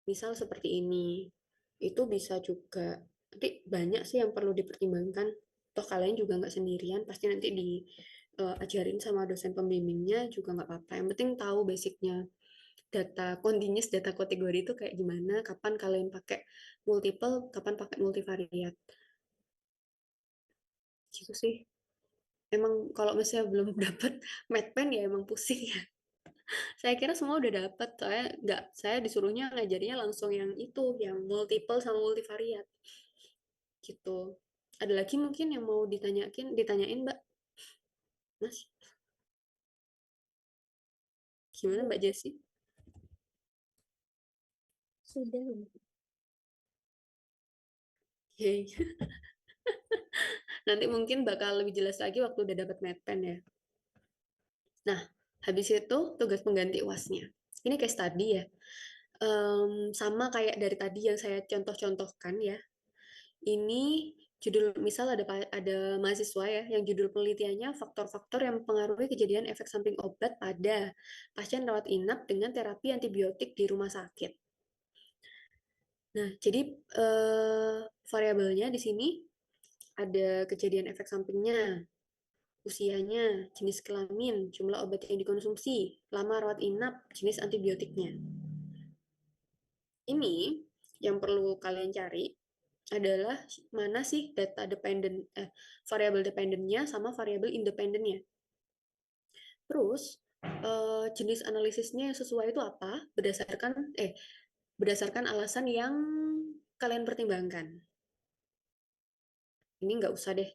Misal seperti ini. Itu bisa juga. Nanti banyak sih yang perlu dipertimbangkan. Toh kalian juga nggak sendirian, pasti nanti diajarin sama dosen pembimbingnya juga nggak apa-apa. Yang penting tahu basicnya data continuous, data kategori itu kayak gimana, kapan kalian pakai multiple, kapan pakai multivariat. Gitu sih. Emang kalau misalnya belum dapat medpen ya emang pusing ya. Saya kira semua udah dapat, saya nggak, saya disuruhnya ngajarnya langsung yang itu, yang multiple sama multivariat. Gitu. Ada lagi mungkin yang mau ditanyain Mbak, Mas? Gimana Sudah, Mbak Jessi? sudah. Yay. Nanti mungkin bakal lebih jelas lagi waktu udah dapat medpen ya. Nah, habis itu tugas pengganti UASnya. Ini case study ya. Sama kayak dari tadi yang saya contoh-contohkan ya. Ini judul misal ada mahasiswa ya yang judul penelitiannya faktor-faktor yang mempengaruhi kejadian efek samping obat pada pasien rawat inap dengan terapi antibiotik di rumah sakit. Nah, jadi variabelnya di sini ada kejadian efek sampingnya, usianya, jenis kelamin, jumlah obat yang dikonsumsi, lama rawat inap, jenis antibiotiknya. Ini yang perlu kalian cari adalah mana sih data dependent variabel dependentnya sama variabel independennya. Terus jenis analisisnya yang sesuai itu apa berdasarkan alasan yang kalian pertimbangkan. Ini nggak usah deh,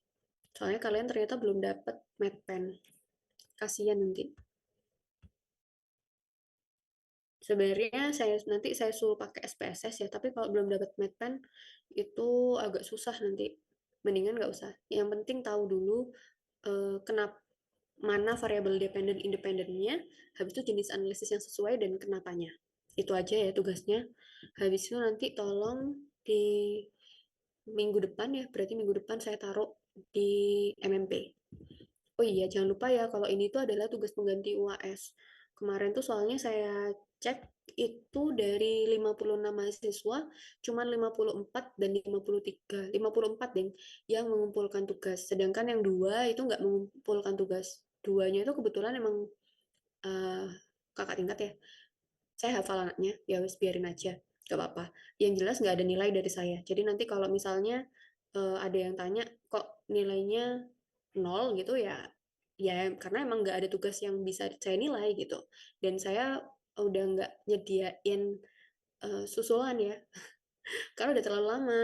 soalnya kalian ternyata belum dapat medpen. Kasian nanti. Sebenarnya nanti saya suruh pakai SPSS ya, tapi kalau belum dapat medpen itu agak susah nanti. Mendingan nggak usah. Yang penting tahu dulu kenapa mana variabel dependent independennya, habis itu jenis analisis yang sesuai dan kenapanya. Itu aja ya tugasnya. Habis itu nanti tolong di minggu depan ya, berarti minggu depan saya taruh di MMP. Oh iya, jangan lupa ya kalau ini tuh adalah tugas pengganti UAS. Kemarin tuh soalnya saya cek itu dari 56 mahasiswa, cuman 54 dan 53, 54 deh yang mengumpulkan tugas. Sedangkan yang dua itu nggak mengumpulkan tugas. Duanya itu kebetulan emang uh, kakak tingkat ya. Saya hafal anaknya, ya wes biarin aja, gak apa-apa. Yang jelas nggak ada nilai dari saya. Jadi nanti kalau misalnya ada yang tanya kok nilainya nol gitu ya, ya karena emang nggak ada tugas yang bisa saya nilai gitu. Dan saya udah nggak nyediain susulan ya, karena udah terlalu lama.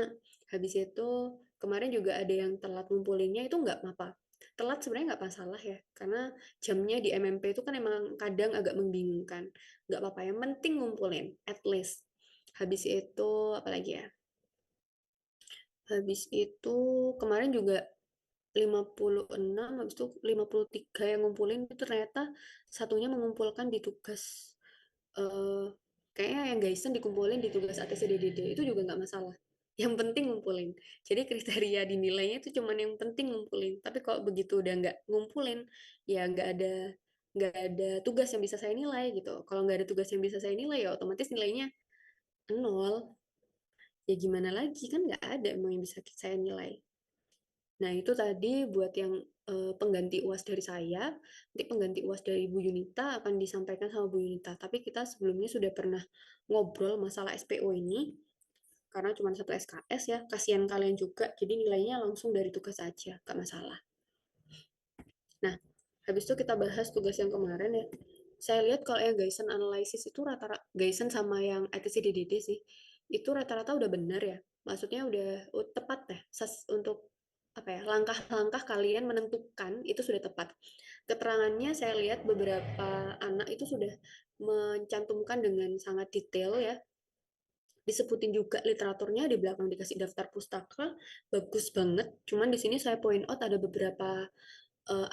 Habis itu kemarin juga ada yang telat ngumpulinnya itu nggak apa-apa. Telat sebenarnya nggak masalah ya, karena jamnya di MMP itu kan emang kadang agak membingungkan. Nggak apa-apa, yang penting ngumpulin, at least. Habis itu, apalagi ya? Habis itu, kemarin juga 56, habis itu 53 yang ngumpulin, itu ternyata satunya mengumpulkan di tugas, eh, kayaknya yang Gaisen dikumpulin di tugas ATCDDD, itu juga nggak masalah. Yang penting ngumpulin. Jadi kriteria dinilainya itu cuman yang penting ngumpulin. Tapi kalau begitu udah nggak ngumpulin, ya nggak ada tugas yang bisa saya nilai gitu. Kalau nggak ada tugas yang bisa saya nilai, ya otomatis nilainya nol. Ya gimana lagi, kan nggak ada emang yang bisa saya nilai. Nah, itu tadi buat yang pengganti UAS dari saya. Nanti pengganti UAS dari Bu Yunita akan disampaikan sama Bu Yunita. Tapi kita sebelumnya sudah pernah ngobrol masalah SPO ini, karena cuma satu SKS ya. Kasihan kalian juga, jadi nilainya langsung dari tugas saja, gak masalah. Nah, habis itu kita bahas tugas yang kemarin ya. Saya lihat kalau yang Gayson Analysis itu rata-rata, Gayson sama yang ITC-DDD sih, itu rata-rata udah benar ya. Maksudnya udah tepat deh untuk apa ya, langkah-langkah kalian menentukan itu sudah tepat. Keterangannya saya lihat beberapa anak itu sudah mencantumkan dengan sangat detail ya, disebutin juga literaturnya, di belakang dikasih daftar pustaka, bagus banget. Cuman di sini saya point out ada beberapa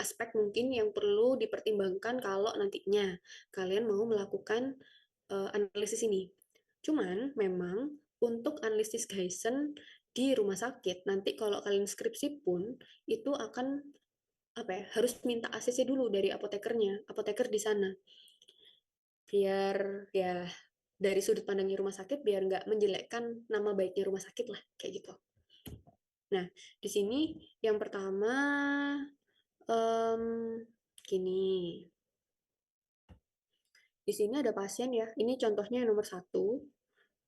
aspek mungkin yang perlu dipertimbangkan kalau nantinya kalian mau melakukan analisis ini. Cuman memang untuk analisis Guyson di rumah sakit, nanti kalau kalian skripsi pun itu akan apa ya, harus minta ACC dulu dari apotekernya, apoteker di sana, biar ya dari sudut pandangnya rumah sakit, biar nggak menjelekkan nama baiknya rumah sakit lah, kayak gitu. Nah, di sini yang pertama, em, gini, di sini ada pasien ya, ini contohnya yang nomor satu.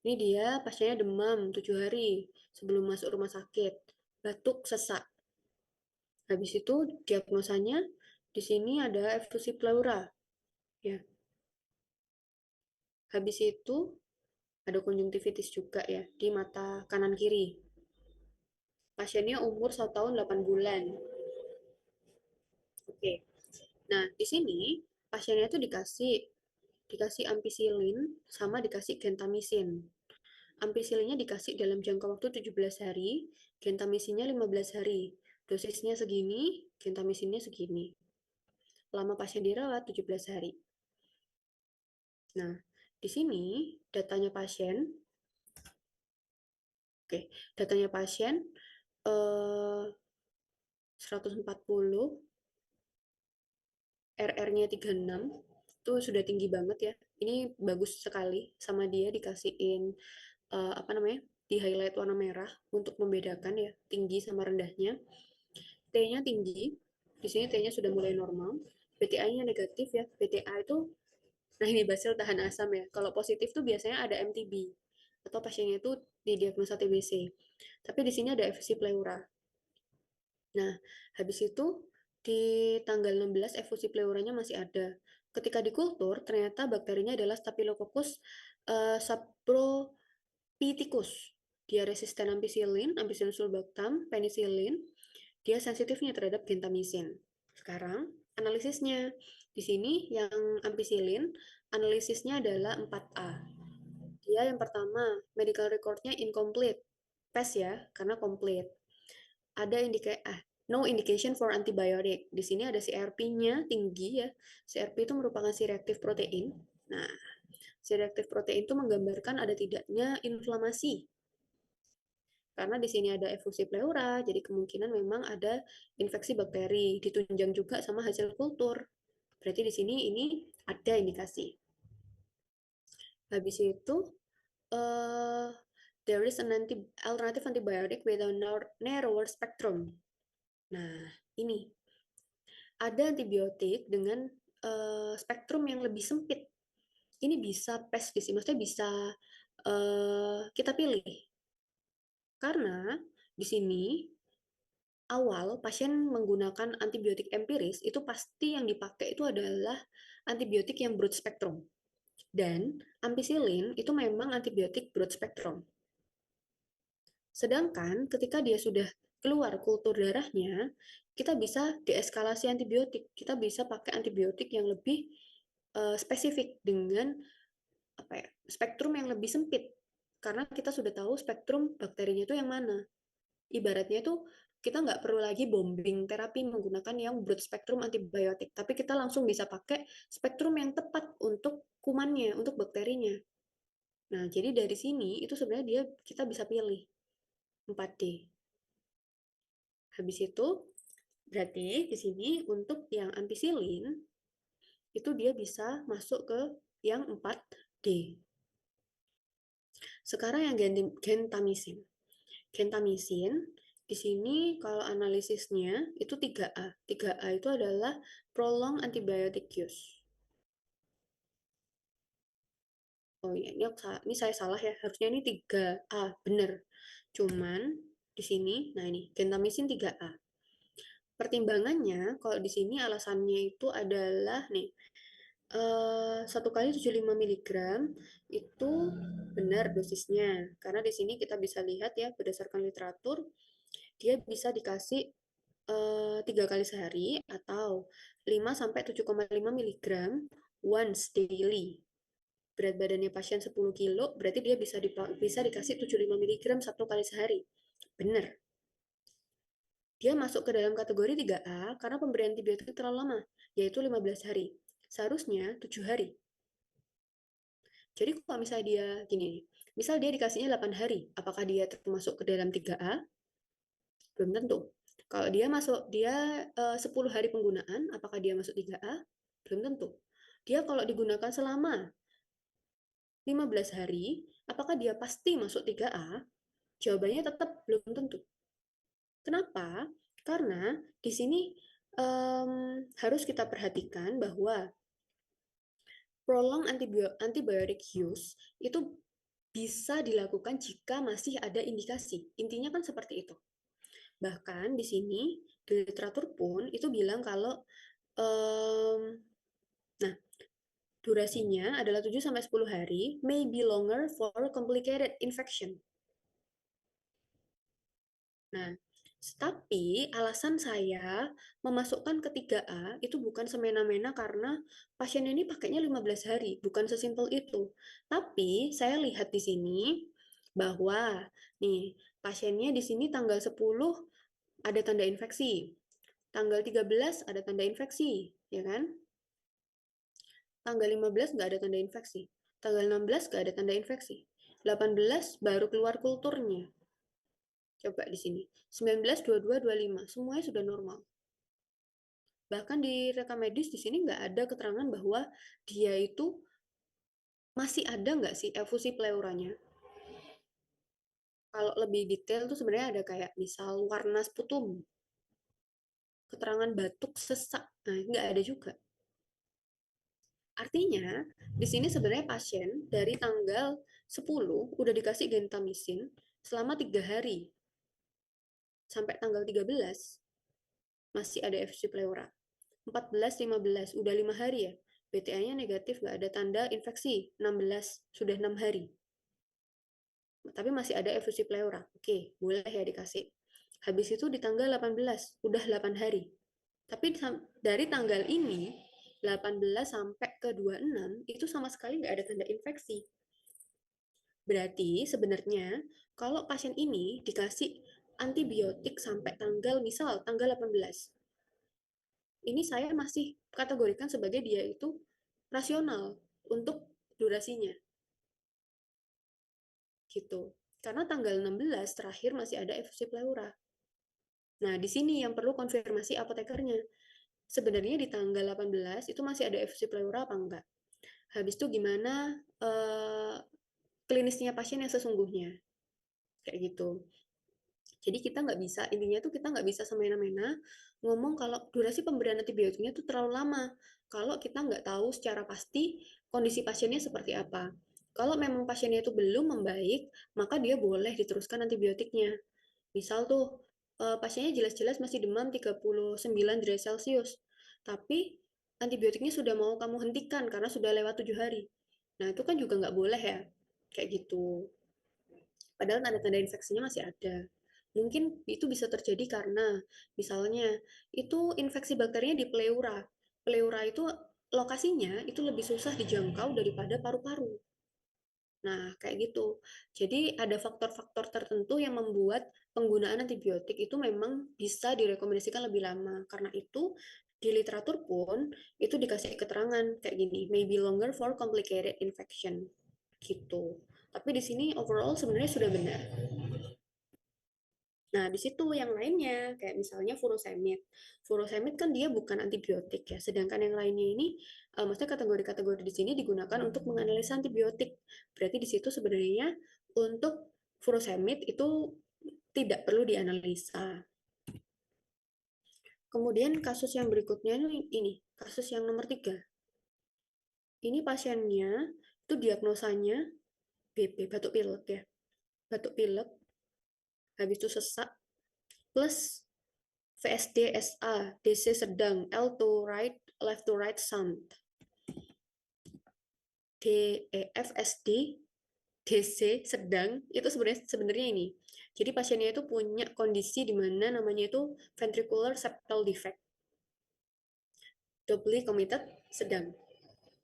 Ini dia pasiennya demam 7 hari sebelum masuk rumah sakit, batuk, sesak. Habis itu diagnosanya di sini ada efusi pleura, ya. Habis itu ada konjungtivitis juga ya di mata kanan kiri. Pasiennya umur 1 tahun 8 bulan. Oke. Nah, di sini pasiennya itu dikasih ampicillin sama dikasih gentamicin. Ampicillinnya dikasih dalam jangka waktu 17 hari, gentamisinnya 15 hari. Dosisnya segini, gentamisinnya segini. Lama pasien dirawat 17 hari. Nah, di sini datanya pasien, oke, datanya pasien eh, 140, RR-nya 36, itu sudah tinggi banget ya. Ini bagus sekali, sama dia dikasihin apa namanya, di highlight warna merah untuk membedakan ya tinggi sama rendahnya. T-nya tinggi, di sini T-nya sudah mulai normal. BTA-nya negatif ya. BTA itu, nah ini basil tahan asam ya. Kalau positif tuh biasanya ada MTB atau pasiennya itu didiagnosa TBC. Tapi di sini ada efusi pleura. Nah, habis itu di tanggal 16 efusi pleuranya masih ada. Ketika dikultur, ternyata bakterinya adalah Staphylococcus subtropicus. Dia resisten ampicillin, ampicillin sulbactam, penicillin. Dia sensitifnya terhadap gentamicin. Sekarang, analisisnya. Di sini yang ampicillin, analisisnya adalah 4A. Dia yang pertama, medical recordnya incomplete. PES ya, karena complete. Ada no indication for antibiotic. Di sini ada CRP-nya tinggi ya. CRP itu merupakan C-reactive protein. Nah, C-reactive protein itu menggambarkan ada tidaknya inflamasi. Karena di sini ada efusi pleura, jadi kemungkinan memang ada infeksi bakteri. Ditunjang juga sama hasil kultur. Berarti di sini ini ada indikasi. Habis itu, uh, there is an alternative antibiotic with a narrower spectrum. Nah, ini ada antibiotik dengan spektrum yang lebih sempit. Ini bisa PES di sini, maksudnya bisa kita pilih. Karena di sini awal pasien menggunakan antibiotik empiris, itu pasti yang dipakai itu adalah antibiotik yang broad spectrum. Dan ampicillin itu memang antibiotik broad spectrum. Sedangkan ketika dia sudah keluar kultur darahnya, kita bisa deeskalasi antibiotik. Kita bisa pakai antibiotik yang lebih spesifik dengan spektrum yang lebih sempit. Karena kita sudah tahu spektrum bakterinya itu yang mana. Ibaratnya itu kita nggak perlu lagi bombing terapi menggunakan yang broad spektrum antibiotik, tapi kita langsung bisa pakai spektrum yang tepat untuk kumannya, untuk bakterinya. Nah, jadi dari sini itu sebenarnya kita bisa pilih 4D. Habis itu berarti di sini untuk yang ampicillin itu dia bisa masuk ke yang 4D. Sekarang yang gentamicin. Gentamicin di sini kalau analisisnya itu 3A. 3A itu adalah prolonged antibiotic use. Oh iya, ini saya salah ya. Harusnya ini 3A, benar. Cuman di sini, nah ini, gentamicin 3A. Pertimbangannya, kalau di sini alasannya itu adalah nih, 1 kali 75 mg itu benar dosisnya. Karena di sini kita bisa lihat ya, berdasarkan literatur, dia bisa dikasih 3 kali sehari atau 5 sampai 7,5 mg once daily. Berat badannya pasien 10 kilo, berarti dia bisa dikasih 75 mg 1 kali sehari. Benar. Dia masuk ke dalam kategori 3A karena pemberian antibiotik terlalu lama, yaitu 15 hari. Seharusnya 7 hari. Jadi kalau misalnya dia gini, misal dia dikasihnya 8 hari, apakah dia termasuk ke dalam 3A? Belum tentu. Kalau dia 10 hari penggunaan, apakah dia masuk 3A? Belum tentu. Dia kalau digunakan selama 15 hari, apakah dia pasti masuk 3A? Jawabannya tetap belum tentu. Kenapa? Karena di sini harus kita perhatikan bahwa prolonged antibiotic use itu bisa dilakukan jika masih ada indikasi. Intinya kan seperti itu. Bahkan di sini di literatur pun itu bilang kalau nah, durasinya adalah 7 sampai 10 hari, may be longer for complicated infection. Nah, tapi alasan saya memasukkan ke 3A itu bukan semena-mena karena pasien ini pakainya 15 hari, bukan sesimpel itu. Tapi saya lihat di sini bahwa nih, pasiennya di sini tanggal 10 ada tanda infeksi. Tanggal 13 ada tanda infeksi, ya kan? Tanggal 15 nggak ada tanda infeksi. Tanggal 16 nggak ada tanda infeksi. 18 baru keluar kulturnya. Coba di sini. 19, 22, 25. Semuanya sudah normal. Bahkan di rekam medis di sini nggak ada keterangan bahwa dia itu masih ada nggak sih efusi pleuranya. Kalau lebih detail tuh sebenarnya ada kayak misal warna sputum, keterangan batuk, sesak. Nah, nggak ada juga. Artinya, di sini sebenarnya pasien dari tanggal 10 udah dikasih gentamicin selama 3 hari. Sampai tanggal 13 masih ada efusi pleura. 14, 15, udah 5 hari ya. BTA-nya negatif, nggak ada tanda infeksi. 16, sudah 6 hari. Tapi masih ada efusi pleura. Oke, boleh ya dikasih. Habis itu di tanggal 18, udah 8 hari. Tapi dari tanggal ini, 18 sampai ke 26, itu sama sekali nggak ada tanda infeksi. Berarti sebenarnya kalau pasien ini dikasih antibiotik sampai tanggal 18, ini saya masih kategorikan sebagai dia itu rasional untuk durasinya gitu. Karena tanggal 16 terakhir masih ada efusi pleura. Nah, di sini yang perlu konfirmasi apotekernya. Sebenarnya di tanggal 18 itu masih ada efusi pleura apa enggak? Habis itu gimana klinisnya pasien yang sesungguhnya? Kayak gitu. Jadi kita nggak bisa, intinya tuh kita nggak bisa semena-mena ngomong kalau durasi pemberian antibiotiknya tuh terlalu lama. Kalau kita nggak tahu secara pasti kondisi pasiennya seperti apa. Kalau memang pasiennya itu belum membaik, maka dia boleh diteruskan antibiotiknya. Misal tuh pasiennya jelas-jelas masih demam 39 derajat Celcius, tapi antibiotiknya sudah mau kamu hentikan karena sudah lewat 7 hari. Nah, itu kan juga nggak boleh ya, kayak gitu. Padahal tanda-tanda infeksinya masih ada. Mungkin itu bisa terjadi karena misalnya itu infeksi bakterinya di pleura. Pleura itu lokasinya itu lebih susah dijangkau daripada paru-paru. Nah, kayak gitu. Jadi ada faktor-faktor tertentu yang membuat penggunaan antibiotik itu memang bisa direkomendasikan lebih lama. Karena itu di literatur pun itu dikasih keterangan kayak gini, may be longer for complicated infection gitu. Tapi di sini overall sebenarnya sudah benar. Nah, di situ yang lainnya, kayak misalnya furosemid. Furosemid kan dia bukan antibiotik ya, sedangkan yang lainnya ini, maksudnya kategori-kategori di sini digunakan untuk menganalisa antibiotik. Berarti di situ sebenarnya untuk furosemid itu tidak perlu dianalisa. Kemudian kasus yang berikutnya ini kasus yang nomor 3. Ini pasiennya itu diagnosanya BP, batuk pilek ya. Batuk pilek, habis itu sesak, plus VSD SA, DC sedang, L to right, left to right sound. FSD, DC sedang, itu sebenarnya ini. Jadi pasiennya itu punya kondisi di mana namanya itu ventricular septal defect, doubly committed sedang.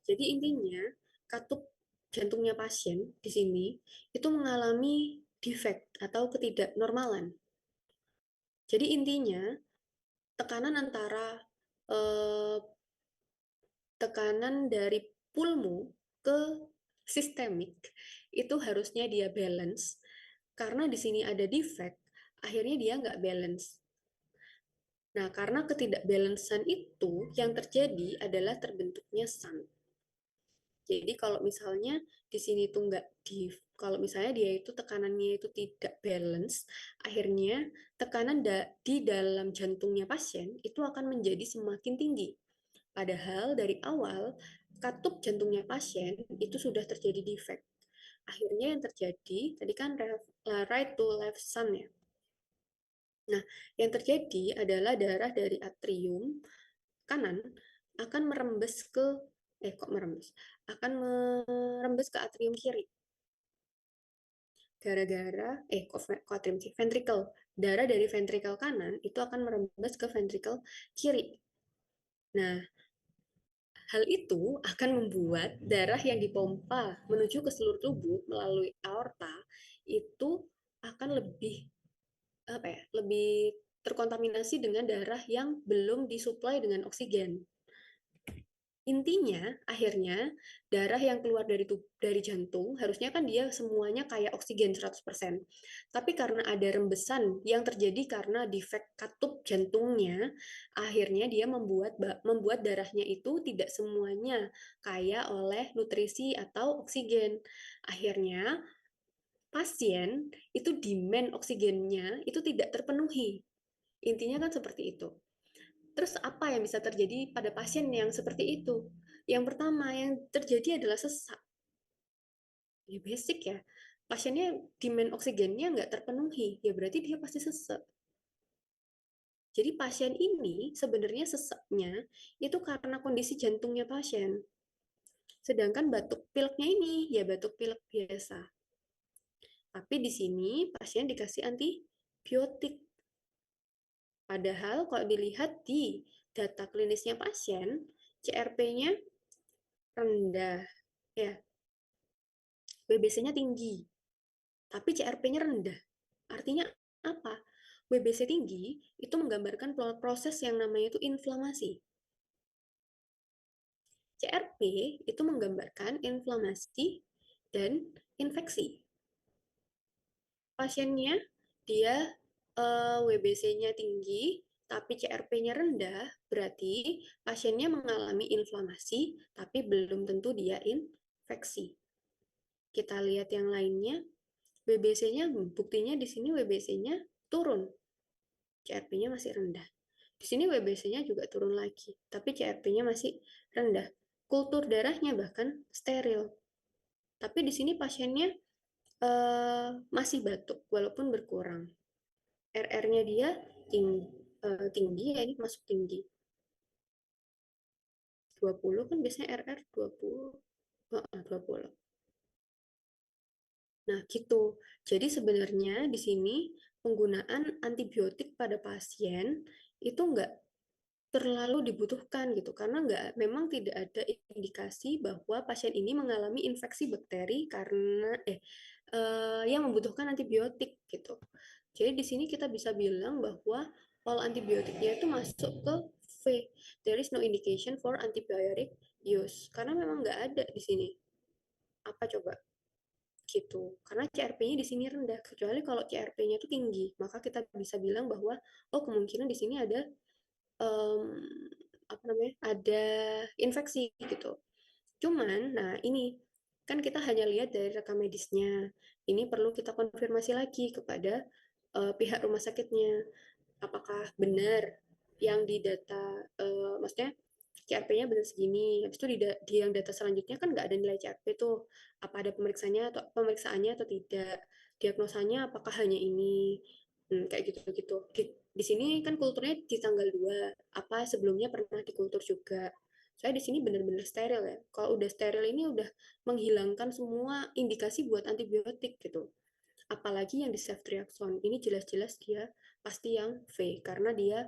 Jadi intinya katup jantungnya pasien di sini itu mengalami defect atau ketidaknormalan. Jadi intinya tekanan antara eh, tekanan dari pulmu ke sistemik itu harusnya dia balance, karena di sini ada defect, akhirnya dia nggak balance. Nah, karena ketidakbalancean itu yang terjadi adalah terbentuknya shunt. Jadi kalau misalnya di sini tuh nggak di, kalau misalnya dia itu tekanannya itu tidak balance, akhirnya tekanan di dalam jantungnya pasien itu akan menjadi semakin tinggi. Padahal dari awal katup jantungnya pasien itu sudah terjadi defect. Akhirnya yang terjadi tadi kan right to left shunt ya. Nah, yang terjadi adalah darah dari atrium kanan akan merembes ke kok merembes? Akan merembes ke atrium kiri. Gara-gara kok atrium kiri? Ventricle. Darah dari ventricle kanan itu akan merembes ke ventricle kiri. Nah, hal itu akan membuat darah yang dipompa menuju ke seluruh tubuh melalui aorta itu akan lebih apa ya? Lebih terkontaminasi dengan darah yang belum disuplai dengan oksigen. Intinya, akhirnya darah yang keluar dari jantung harusnya kan dia semuanya kayak oksigen 100%. Tapi karena ada rembesan yang terjadi karena defek katup jantungnya, akhirnya dia membuat darahnya itu tidak semuanya kaya oleh nutrisi atau oksigen. Akhirnya pasien itu demand oksigennya itu tidak terpenuhi. Intinya kan seperti itu. Terus apa yang bisa terjadi pada pasien yang seperti itu? Yang pertama yang terjadi adalah sesak. Ya basic ya. Pasiennya demand oksigennya nggak terpenuhi, ya berarti dia pasti sesak. Jadi pasien ini sebenarnya sesaknya itu karena kondisi jantungnya pasien. Sedangkan batuk pileknya ini ya batuk pilek biasa. Tapi di sini pasien dikasih antibiotik. Padahal kalau dilihat di data klinisnya pasien, CRP-nya rendah. Ya, WBC-nya tinggi, tapi CRP-nya rendah. Artinya apa? WBC tinggi itu menggambarkan proses yang namanya itu inflamasi. CRP itu menggambarkan inflamasi dan infeksi. Pasiennya dia WBC-nya tinggi, tapi CRP-nya rendah, berarti pasiennya mengalami inflamasi, tapi belum tentu dia infeksi. Kita lihat yang lainnya, WBC-nya, buktinya di sini WBC-nya turun, CRP-nya masih rendah. Di sini WBC-nya juga turun lagi, tapi CRP-nya masih rendah. Kultur darahnya bahkan steril. Tapi di sini pasiennya masih batuk, walaupun berkurang. RR-nya dia tinggi, tinggi ya, ini masuk tinggi. 20 kan biasanya RR 20. 20. Nah, gitu. Jadi sebenarnya di sini penggunaan antibiotik pada pasien itu nggak terlalu dibutuhkan gitu, karena memang tidak ada indikasi bahwa pasien ini mengalami infeksi bakteri karena yang membutuhkan antibiotik gitu. Jadi di sini kita bisa bilang bahwa all antibiotiknya itu masuk ke V. There is no indication for antibiotic use karena memang nggak ada di sini. Apa coba? Gitu. Karena CRP-nya di sini rendah. Kecuali kalau CRP-nya itu tinggi, maka kita bisa bilang bahwa oh kemungkinan di sini ada um, apa namanya? Ada infeksi gitu. Cuman, nah ini kan kita hanya lihat dari rekam medisnya. Ini perlu kita konfirmasi lagi kepada pihak rumah sakitnya. Apakah benar yang di data, maksudnya CRP-nya benar segini. Habis itu di yang data selanjutnya kan nggak ada nilai CRP tuh. Apa ada pemeriksaannya atau tidak? Diagnosanya apakah hanya ini? Kayak gitu-gitu. Di sini kan kulturnya di tanggal 2. Apa sebelumnya pernah dikultur juga? Saya di sini benar-benar steril ya. Kalau udah steril ini udah menghilangkan semua indikasi buat antibiotik gitu. Apalagi yang di ceftriaxone. Ini jelas-jelas dia pasti yang V karena dia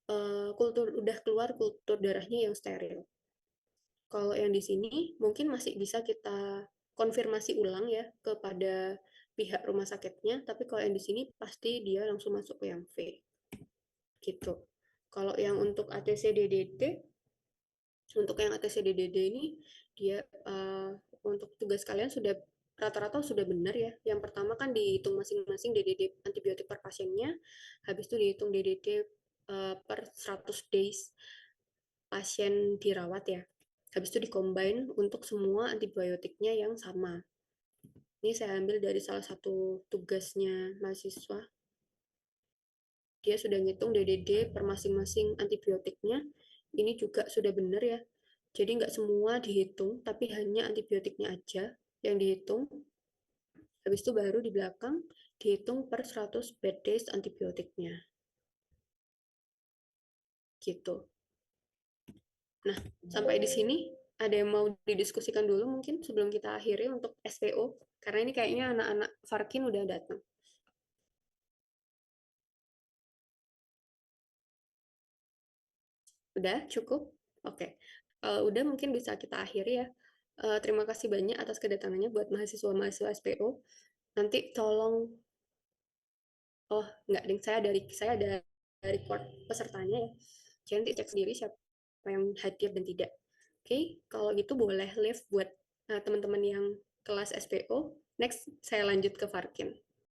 udah keluar kultur darahnya yang steril. Kalau yang di sini mungkin masih bisa kita konfirmasi ulang ya kepada pihak rumah sakitnya, tapi kalau yang di sini pasti dia langsung masuk ke yang V gitu. Kalau yang untuk ATC-DDD, untuk yang ATC-DDD ini dia untuk tugas kalian sudah rata-rata sudah benar ya. Yang pertama kan dihitung masing-masing DDD antibiotik per pasiennya, habis itu dihitung DDD per 100 days pasien dirawat ya. Habis itu dikombin untuk semua antibiotiknya yang sama. Ini saya ambil dari salah satu tugasnya mahasiswa. Dia sudah ngitung DDD per masing-masing antibiotiknya. Ini juga sudah benar ya. Jadi nggak semua dihitung, tapi hanya antibiotiknya aja yang dihitung. Habis itu baru di belakang dihitung per 100 bed days antibiotiknya. Gitu. Nah, sampai di sini ada yang mau didiskusikan dulu mungkin sebelum kita akhiri untuk SPO? Karena ini kayaknya anak-anak Farkin udah datang. Udah cukup? Oke. Udah mungkin bisa kita akhiri ya. Terima kasih banyak atas kedatangannya buat mahasiswa-mahasiswa SPO. Nanti tolong, oh nggak, ding, saya ada record pesertanya ya. Jadi nanti cek sendiri siapa yang hadir dan tidak. Oke, kalau gitu boleh live buat teman-teman yang kelas SPO. Next, saya lanjut ke Farkin.